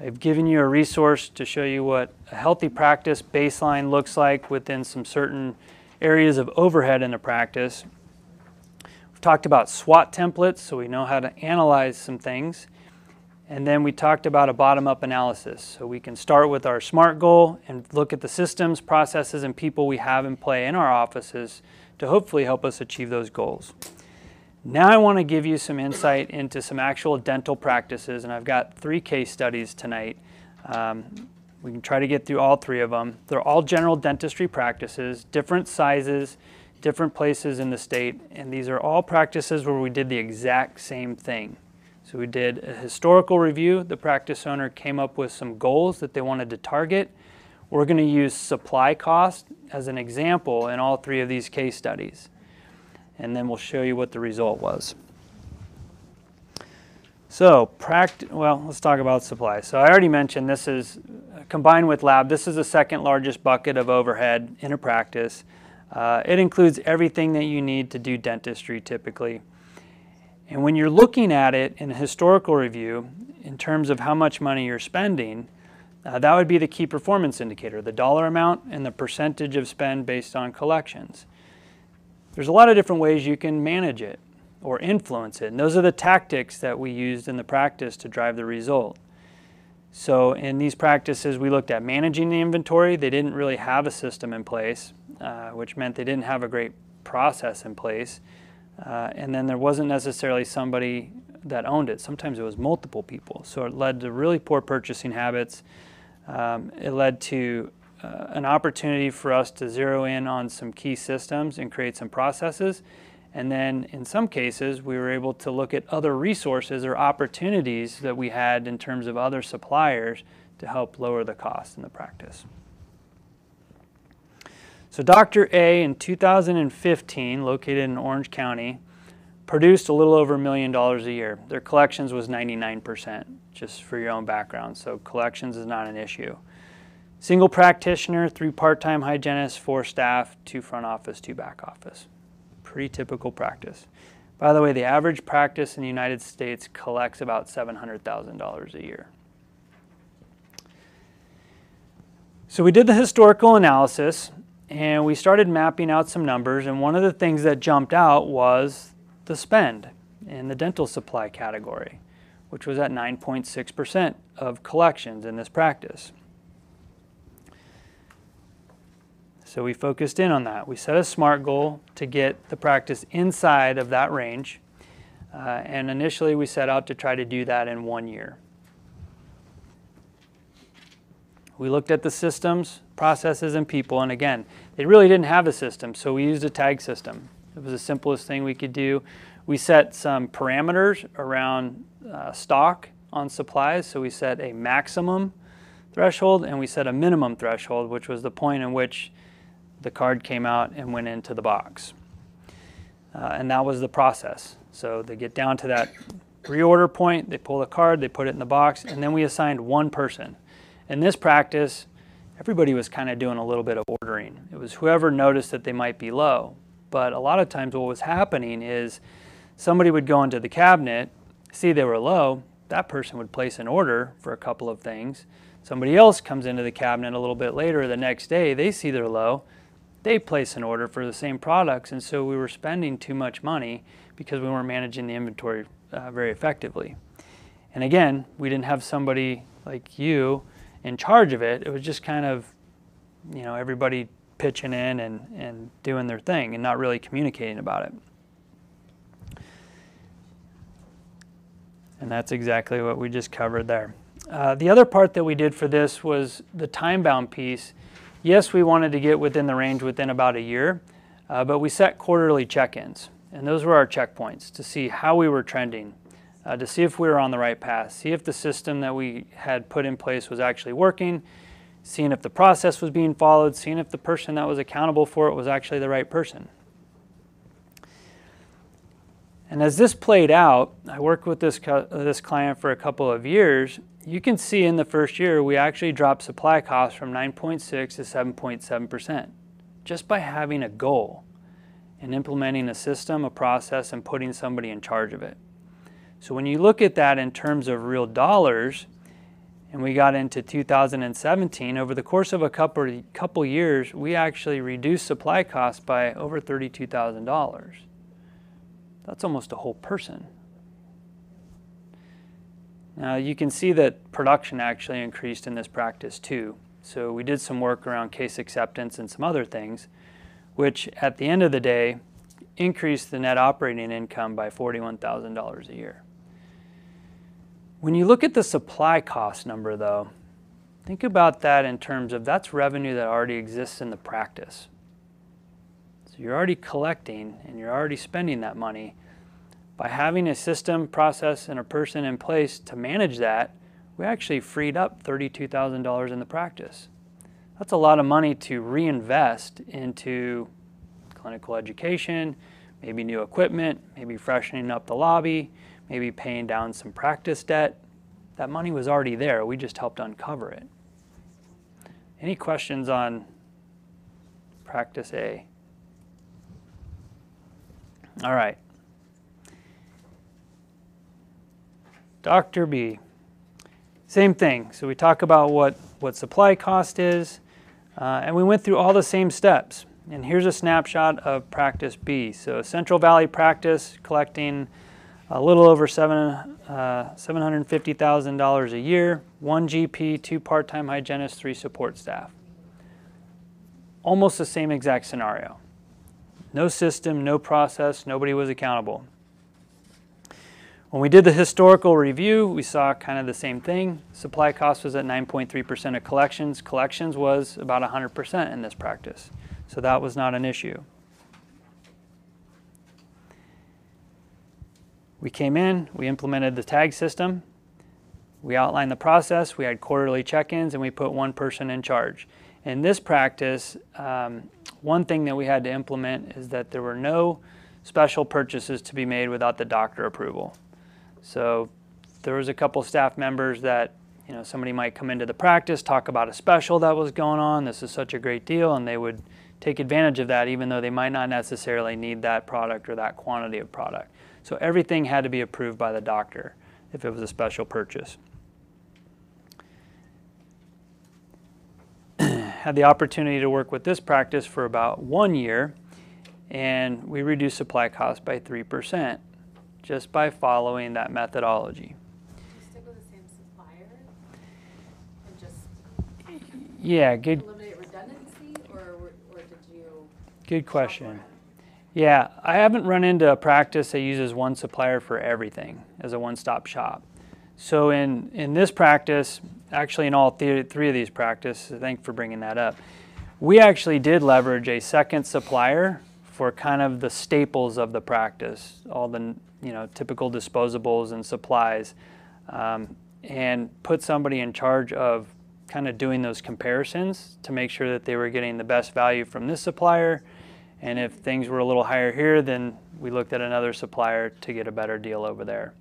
I've given you a resource to show you what a healthy practice baseline looks like within some certain areas of overhead in a practice. We've talked about SWOT templates, so we know how to analyze some things. And then we talked about a bottom-up analysis. So we can start with our SMART goal and look at the systems, processes, and people we have in play in our offices to hopefully help us achieve those goals. Now I want to give you some insight into some actual dental practices, and I've got 3 case studies tonight. We can try to get through all three of them. They're all general dentistry practices, different sizes, different places in the state, and these are all practices where we did the exact same thing. So we did a historical review. The practice owner came up with some goals that they wanted to target. We're going to use supply cost as an example in all three of these case studies. And then we'll show you what the result was. So, let's talk about supply. So I already mentioned this is, combined with lab, this is the second largest bucket of overhead in a practice. It includes everything that you need to do dentistry typically. And when you're looking at it in a historical review, in terms of how much money you're spending, that would be the key performance indicator, the dollar amount and the percentage of spend based on collections. There's a lot of different ways you can manage it or influence it, and those are the tactics that we used in the practice to drive the result. So in these practices, we looked at managing the inventory. They didn't really have a system in place, which meant they didn't have a great process in place. And then there wasn't necessarily somebody that owned it. Sometimes it was multiple people. So it led to really poor purchasing habits. It led to an opportunity for us to zero in on some key systems and create some processes. And then in some cases, we were able to look at other resources or opportunities that we had in terms of other suppliers to help lower the cost in the practice. So Dr. A in 2015, located in Orange County, produced a little over $1 million a year. Their collections was 99%, just for your own background. So collections is not an issue. Single practitioner, 3 part-time hygienists, 4 staff, 2 front office, 2 back office. Pretty typical practice. By the way, the average practice in the United States collects about $700,000 a year. So we did the historical analysis and we started mapping out some numbers, and one of the things that jumped out was the spend in the dental supply category, which was at 9.6% of collections in this practice. So we focused in on that. We set a SMART goal to get the practice inside of that range, and initially we set out to try to do that in 1 year. We looked at the systems, processes, and people, and again, they really didn't have a system, so we used a tag system. It was the simplest thing we could do. We set some parameters around stock on supplies, so we set a maximum threshold and we set a minimum threshold, which was the point in which the card came out and went into the box. And that was the process. So they get down to that reorder point, they pull the card, they put it in the box, and then we assigned one person. In this practice, everybody was kind of doing a little bit of ordering. It was whoever noticed that they might be low. But a lot of times what was happening is somebody would go into the cabinet, see they were low, that person would place an order for a couple of things. Somebody else comes into the cabinet a little bit later the next day, they see they're low, they place an order for the same products, and so we were spending too much money because we weren't managing the inventory very effectively. And again, we didn't have somebody like you in charge of it. It was just kind of, you know, everybody pitching in and doing their thing and not really communicating about it. And that's exactly what we just covered there. The other part that we did for this was the time-bound piece. Yes, we wanted to get within the range within about a year, but we set quarterly check-ins. And those were our checkpoints to see how we were trending, to see if we were on the right path, see if the system that we had put in place was actually working, seeing if the process was being followed, seeing if the person that was accountable for it was actually the right person. And as this played out, I worked with this client for a couple of years. You can see in the first year, we actually dropped supply costs from 9.6 to 7.7%, just by having a goal and implementing a system, a process, and putting somebody in charge of it. So when you look at that in terms of real dollars, and we got into 2017, over the course of a couple years, we actually reduced supply costs by over $32,000. That's almost a whole person. Now you can see that production actually increased in this practice too. So we did some work around case acceptance and some other things, which at the end of the day increased the net operating income by $41,000 a year. When you look at the supply cost number though, think about that in terms of that's revenue that already exists in the practice. So you're already collecting and you're already spending that money. By having a system, process, and a person in place to manage that, we actually freed up $32,000 in the practice. That's a lot of money to reinvest into clinical education, maybe new equipment, maybe freshening up the lobby, maybe paying down some practice debt. That money was already there. We just helped uncover it. Any questions on practice A? All right. Dr. B. Same thing. So we talk about what supply cost is, and we went through all the same steps. And here's a snapshot of practice B. So Central Valley practice collecting a little over $750,000 a year, 1 GP, 2 part-time hygienists, 3 support staff. Almost the same exact scenario. No system, no process, nobody was accountable. When we did the historical review, we saw kind of the same thing. Supply cost was at 9.3% of collections. Collections was about 100% in this practice. So that was not an issue. We came in, we implemented the tag system, we outlined the process, we had quarterly check-ins, and we put one person in charge. In this practice, one thing that we had to implement is that there were no special purchases to be made without the doctor approval. So there was a couple staff members that, somebody might come into the practice, talk about a special that was going on, this is such a great deal, and they would take advantage of that even though they might not necessarily need that product or that quantity of product. So everything had to be approved by the doctor if it was a special purchase. Had the opportunity to work with this practice for about 1 year, and we reduced supply costs by 3% just by following that methodology. Did you stick with the same supplier and just Yeah, good. eliminate redundancy, or did you? Good question. Yeah, I haven't run into a practice that uses one supplier for everything as a one-stop shop. So in this practice, actually in all three of these practices, thanks for bringing that up, we actually did leverage a second supplier for kind of the staples of the practice, all the typical disposables and supplies, and put somebody in charge of kind of doing those comparisons to make sure that they were getting the best value from this supplier. And if things were a little higher here, then we looked at another supplier to get a better deal over there.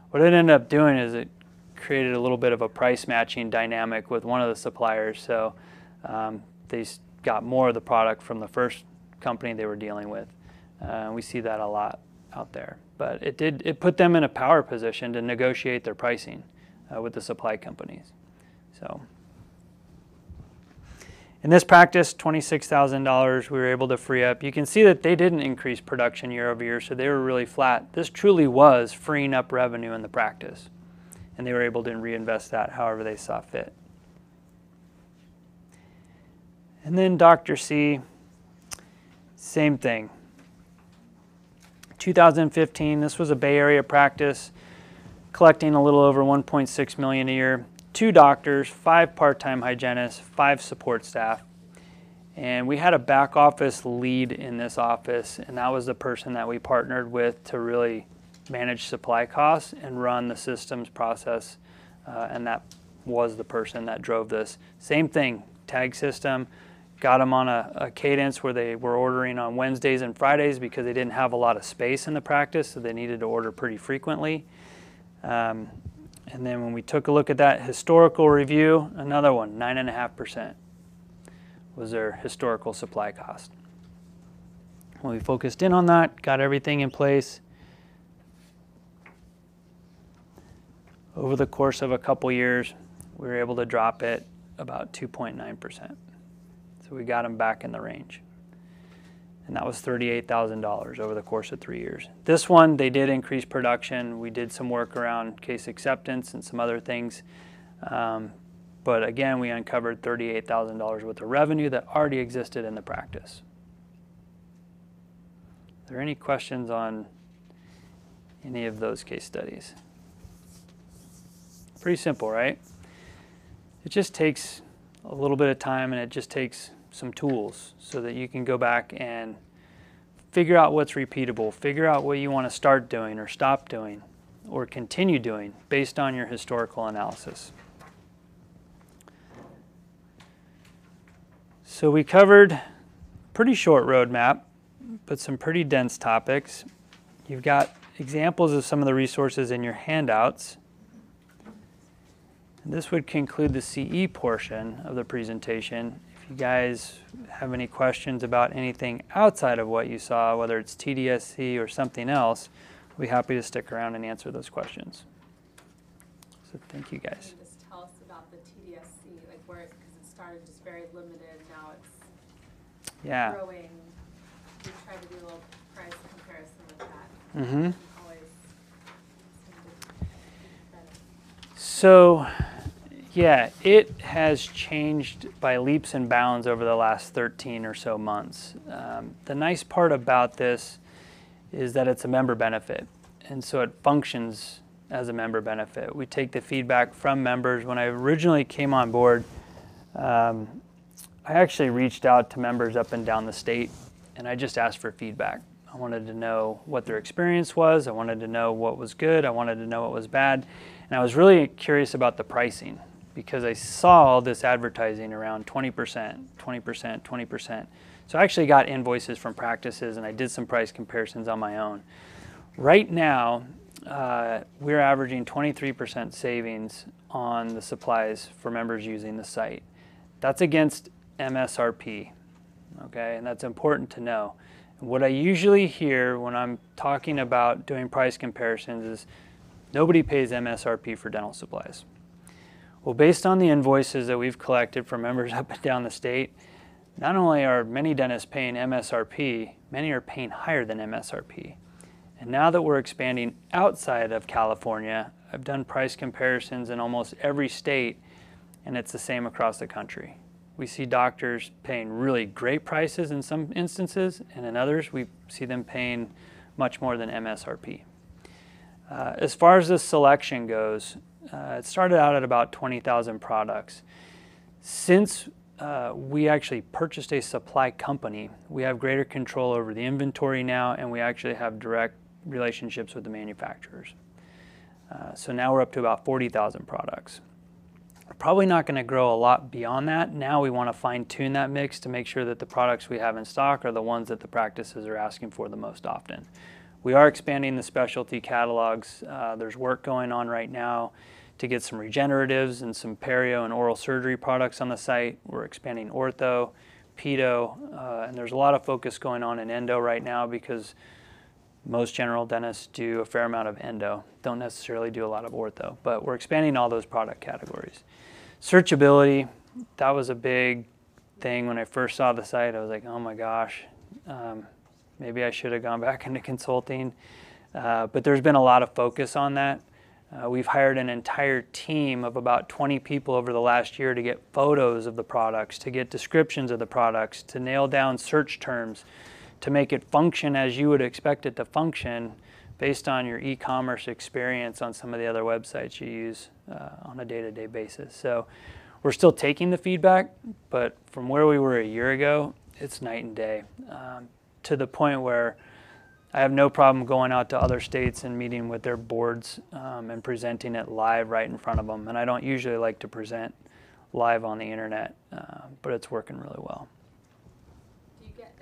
What it ended up doing is it created a little bit of a price matching dynamic with one of the suppliers. So they got more of the product from the first company they were dealing with. We see that a lot out there. But it put them in a power position to negotiate their pricing with the supply companies. So in this practice, $26,000 we were able to free up. You can see that they didn't increase production year over year, so they were really flat. This truly was freeing up revenue in the practice, and they were able to reinvest that however they saw fit. And then Dr. C, same thing. 2015, this was a Bay Area practice, collecting a little over $1.6 million a year. 2 doctors, 5 part-time hygienists, 5 support staff. And we had a back office lead in this office, and that was the person that we partnered with to really manage supply costs and run the systems process, and that was the person that drove this. Same thing, tag system, got them on a cadence where they were ordering on Wednesdays and Fridays because they didn't have a lot of space in the practice, so they needed to order pretty frequently. And then when we took a look at that historical review, another one, 9.5% was their historical supply cost. When we focused in on that, got everything in place, over the course of a couple years, we were able to drop it about 2.9%. So we got them back in the range. And that was $38,000 over the course of 3 years. This one, they did increase production. We did some work around case acceptance and some other things. But again, we uncovered $38,000 worth of revenue that already existed in the practice. Are there any questions on any of those case studies? Pretty simple, right? it just takes a little bit of time, and it just takes some tools so that you can go back and figure out what's repeatable, figure out what you want to start doing or stop doing or continue doing based on your historical analysis. So we covered a pretty short roadmap, but some pretty dense topics. You've got examples of some of the resources in your handouts. And this would conclude the CE portion of the presentation. If you guys have any questions about anything outside of what you saw, whether it's TDSC or something else, I'll be happy to stick around and answer those questions. So thank you guys. Can you just tell us about the TDSC, like where, because it started just very limited, now it's Yeah. growing. We try to do a little price comparison with that. Mm-hmm. Always seem to be better. So, yeah, it has changed by leaps and bounds over the last 13 or so months. The nice part about this is that it's a member benefit, and so it functions as a member benefit. We take the feedback from members. When I originally came on board, I actually reached out to members up and down the state, and I just asked for feedback. I wanted to know what their experience was. I wanted to know what was good. I wanted to know what was bad. And I was really curious about the pricing because I saw all this advertising around 20%, 20%, 20%. So I actually got invoices from practices and I did some price comparisons on my own. Right now, we're averaging 23% savings on the supplies for members using the site. That's against MSRP, okay? And that's important to know. What I usually hear when I'm talking about doing price comparisons is nobody pays MSRP for dental supplies. Well, based on the invoices that we've collected from members up and down the state, not only are many dentists paying MSRP, many are paying higher than MSRP. And now that we're expanding outside of California, I've done price comparisons in almost every state, and it's the same across the country. We see doctors paying really great prices in some instances, and in others we see them paying much more than MSRP. As far as the selection goes, it started out at about 20,000 products. Since we actually purchased a supply company, we have greater control over the inventory now, and we actually have direct relationships with the manufacturers. So now we're up to about 40,000 products. We're probably not going to grow a lot beyond that. Now we want to fine-tune that mix to make sure that the products we have in stock are the ones that the practices are asking for the most often. We are expanding the specialty catalogs. There's work going on right now to get some regeneratives and some perio and oral surgery products on the site. We're expanding ortho, pedo, and there's a lot of focus going on in endo right now because most general dentists do a fair amount of endo, don't necessarily do a lot of ortho, but we're expanding all those product categories. Searchability, that was a big thing when I first saw the site. I was like, oh my gosh, maybe I should have gone back into consulting. But there's been a lot of focus on that. We've hired an entire team of about 20 people over the last year to get photos of the products, to get descriptions of the products, to nail down search terms, to make it function as you would expect it to function based on your e-commerce experience on some of the other websites you use on a day-to-day basis. So we're still taking the feedback, but from where we were a year ago, it's night and day, to the point where I have no problem going out to other states and meeting with their boards and presenting it live right in front of them. And I don't usually like to present live on the internet, but it's working really well. Do you get,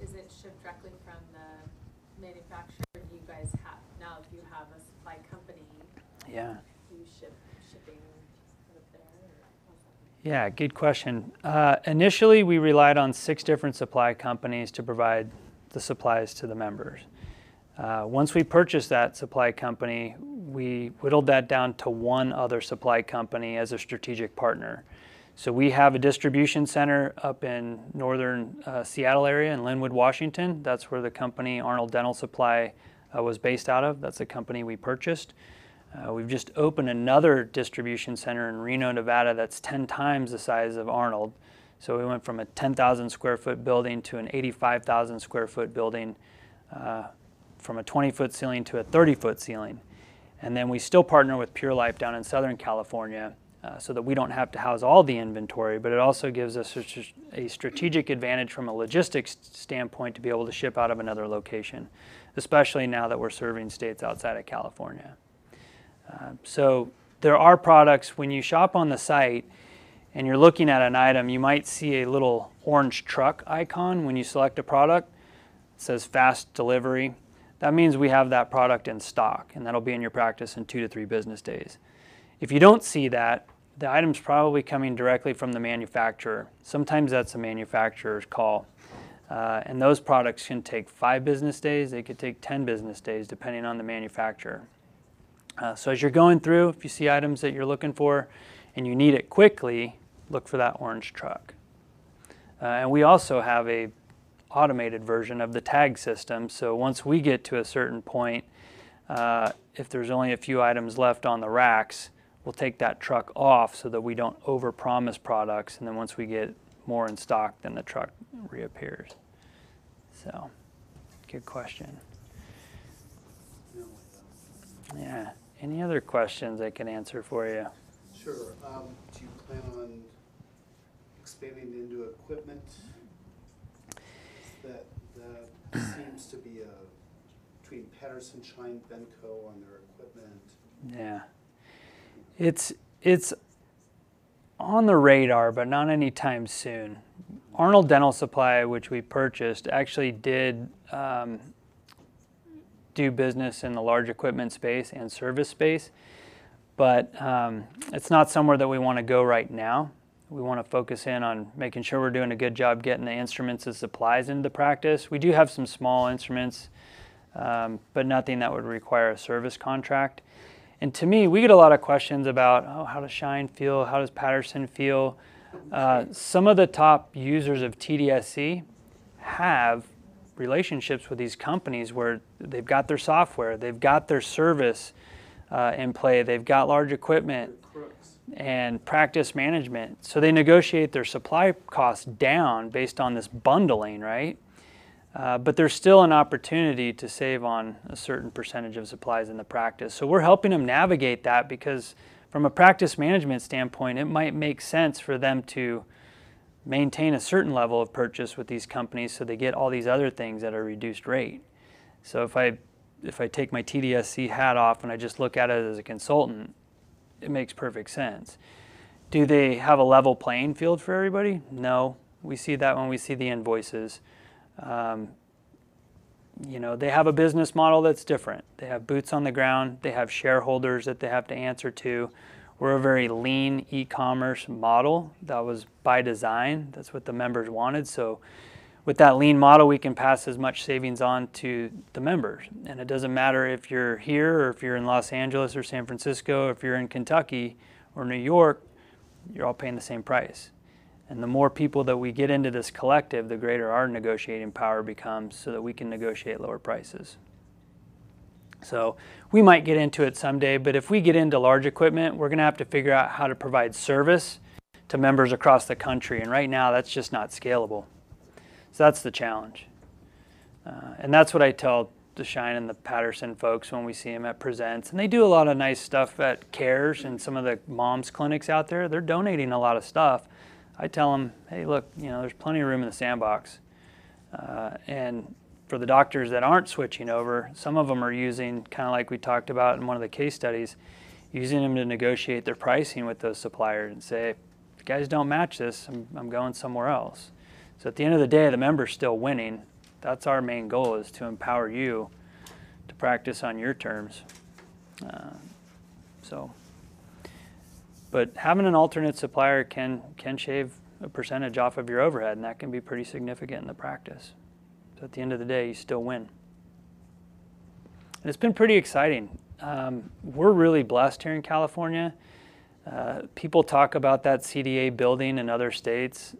is it shipped directly from the manufacturer, or do you guys have, now if you have a supply company, Yeah. do you shipping out of there, or how's that? Yeah, good question. Initially, we relied on 6 different supply companies to provide the supplies to the members. Once we purchased that supply company, we whittled that down to 1 other supply company as a strategic partner. So we have a distribution center up in northern Seattle area in Linwood, Washington. That's where the company Arnold Dental Supply was based out of. That's the company we purchased. We've just opened another distribution center in Reno, Nevada that's 10 times the size of Arnold. So we went from a 10,000 square foot building to an 85,000 square foot building, from a 20-foot ceiling to a 30-foot ceiling. And then we still partner with Pure Life down in Southern California so that we don't have to house all the inventory, but it also gives us a strategic advantage from a logistics standpoint to be able to ship out of another location, especially now that we're serving states outside of California. So there are products, when you shop on the site and you're looking at an item, you might see a little orange truck icon when you select a product. It says fast delivery. That means we have that product in stock, and that'll be in your practice in 2 to 3 business days. If you don't see that, the item's probably coming directly from the manufacturer. Sometimes that's a manufacturer's call. And those products can take 5 business days, they could take 10 business days, depending on the manufacturer. So as you're going through, if you see items that you're looking for and you need it quickly, look for that orange truck. And we also have a automated version of the tag system. So once we get to a certain point, if there's only a few items left on the racks, we'll take that truck off so that we don't overpromise products. And then once we get more in stock, then the truck reappears. So, good question. Yeah. Any other questions I can answer for you? Sure. Do you plan on expanding into equipment? That seems to be between Patterson, Shine, Benco on their equipment. Yeah. It's on the radar, but not anytime soon. Arnold Dental Supply, which we purchased, actually did do business in the large equipment space and service space, but it's not somewhere that we want to go right now. We want to focus in on making sure we're doing a good job getting the instruments and supplies into the practice. We do have some small instruments, but nothing that would require a service contract. And to me, we get a lot of questions about, oh, how does Shine feel? How does Patterson feel? Some of the top users of TDSC have relationships with these companies where they've got their software, they've got their service in play, they've got large equipment and practice management. So they negotiate their supply costs down based on this bundling, right? But there's still an opportunity to save on a certain percentage of supplies in the practice. So we're helping them navigate that, because from a practice management standpoint, it might make sense for them to maintain a certain level of purchase with these companies so they get all these other things at a reduced rate. So if I take my TDSC hat off and I just look at it as a consultant, it makes perfect sense. Do they have a level playing field for everybody? No. We see that when we see the invoices. You know, they have a business model that's different. They have boots on the ground. They have shareholders that they have to answer to. We're a very lean e-commerce model. That was by design. That's what the members wanted. So with that lean model, we can pass as much savings on to the members. And it doesn't matter if you're here or if you're in Los Angeles or San Francisco, if you're in Kentucky or New York, you're all paying the same price. And the more people that we get into this collective, the greater our negotiating power becomes, so that we can negotiate lower prices. So we might get into it someday, but if we get into large equipment, we're going to have to figure out how to provide service to members across the country. And right now, that's just not scalable. So that's the challenge. And that's what I tell the Shine and the Patterson folks when we see them at Presents. And they do a lot of nice stuff at CARES and some of the moms clinics out there. They're donating a lot of stuff. I tell them, hey, look, you know, there's plenty of room in the sandbox. And for the doctors that aren't switching over, some of them are using, kind of like we talked about in one of the case studies, using them to negotiate their pricing with those suppliers and say, if you guys don't match this, I'm going somewhere else. So at the end of the day, the member's still winning. That's our main goal, is to empower you to practice on your terms. But having an alternate supplier can shave a percentage off of your overhead, and that can be pretty significant in the practice. So at the end of the day, you still win. And it's been pretty exciting. We're really blessed here in California. People talk about that CDA building in other states.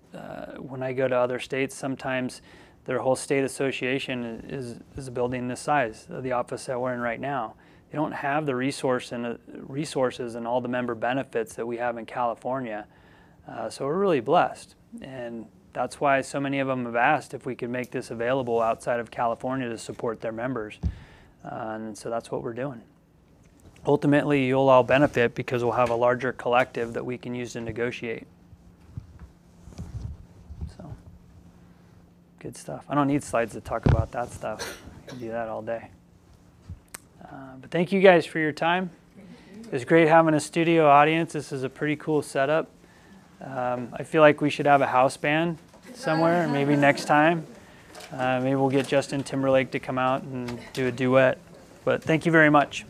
When I go to other states, sometimes their whole state association is a building this size, the office that we're in right now. They don't have the resources and all the member benefits that we have in California. So we're really blessed. And that's why so many of them have asked if we could make this available outside of California to support their members. And so that's what we're doing. ultimately you'll all benefit because we'll have a larger collective that we can use to negotiate. So, good stuff. I don't need slides to talk about that stuff. I can do that all day. But thank you guys for your time. It's great having a studio audience. This is a pretty cool setup. I feel like we should have a house band somewhere, maybe next time. Maybe we'll get Justin Timberlake to come out and do a duet. But thank you very much.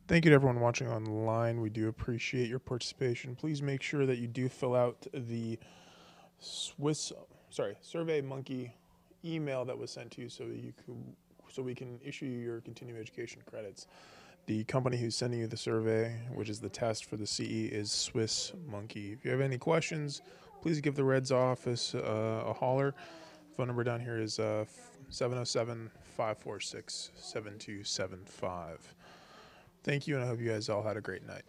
Thank you to everyone watching online. We do appreciate your participation. Please make sure that you do fill out the Survey Monkey email that was sent to you so we can issue you your continuing education credits. The company who's sending you the survey, which is the test for the CE, is Swiss Monkey. If you have any questions, please give the Reds office a holler. Phone number down here is 707-546-7275. Thank you, and I hope you guys all had a great night.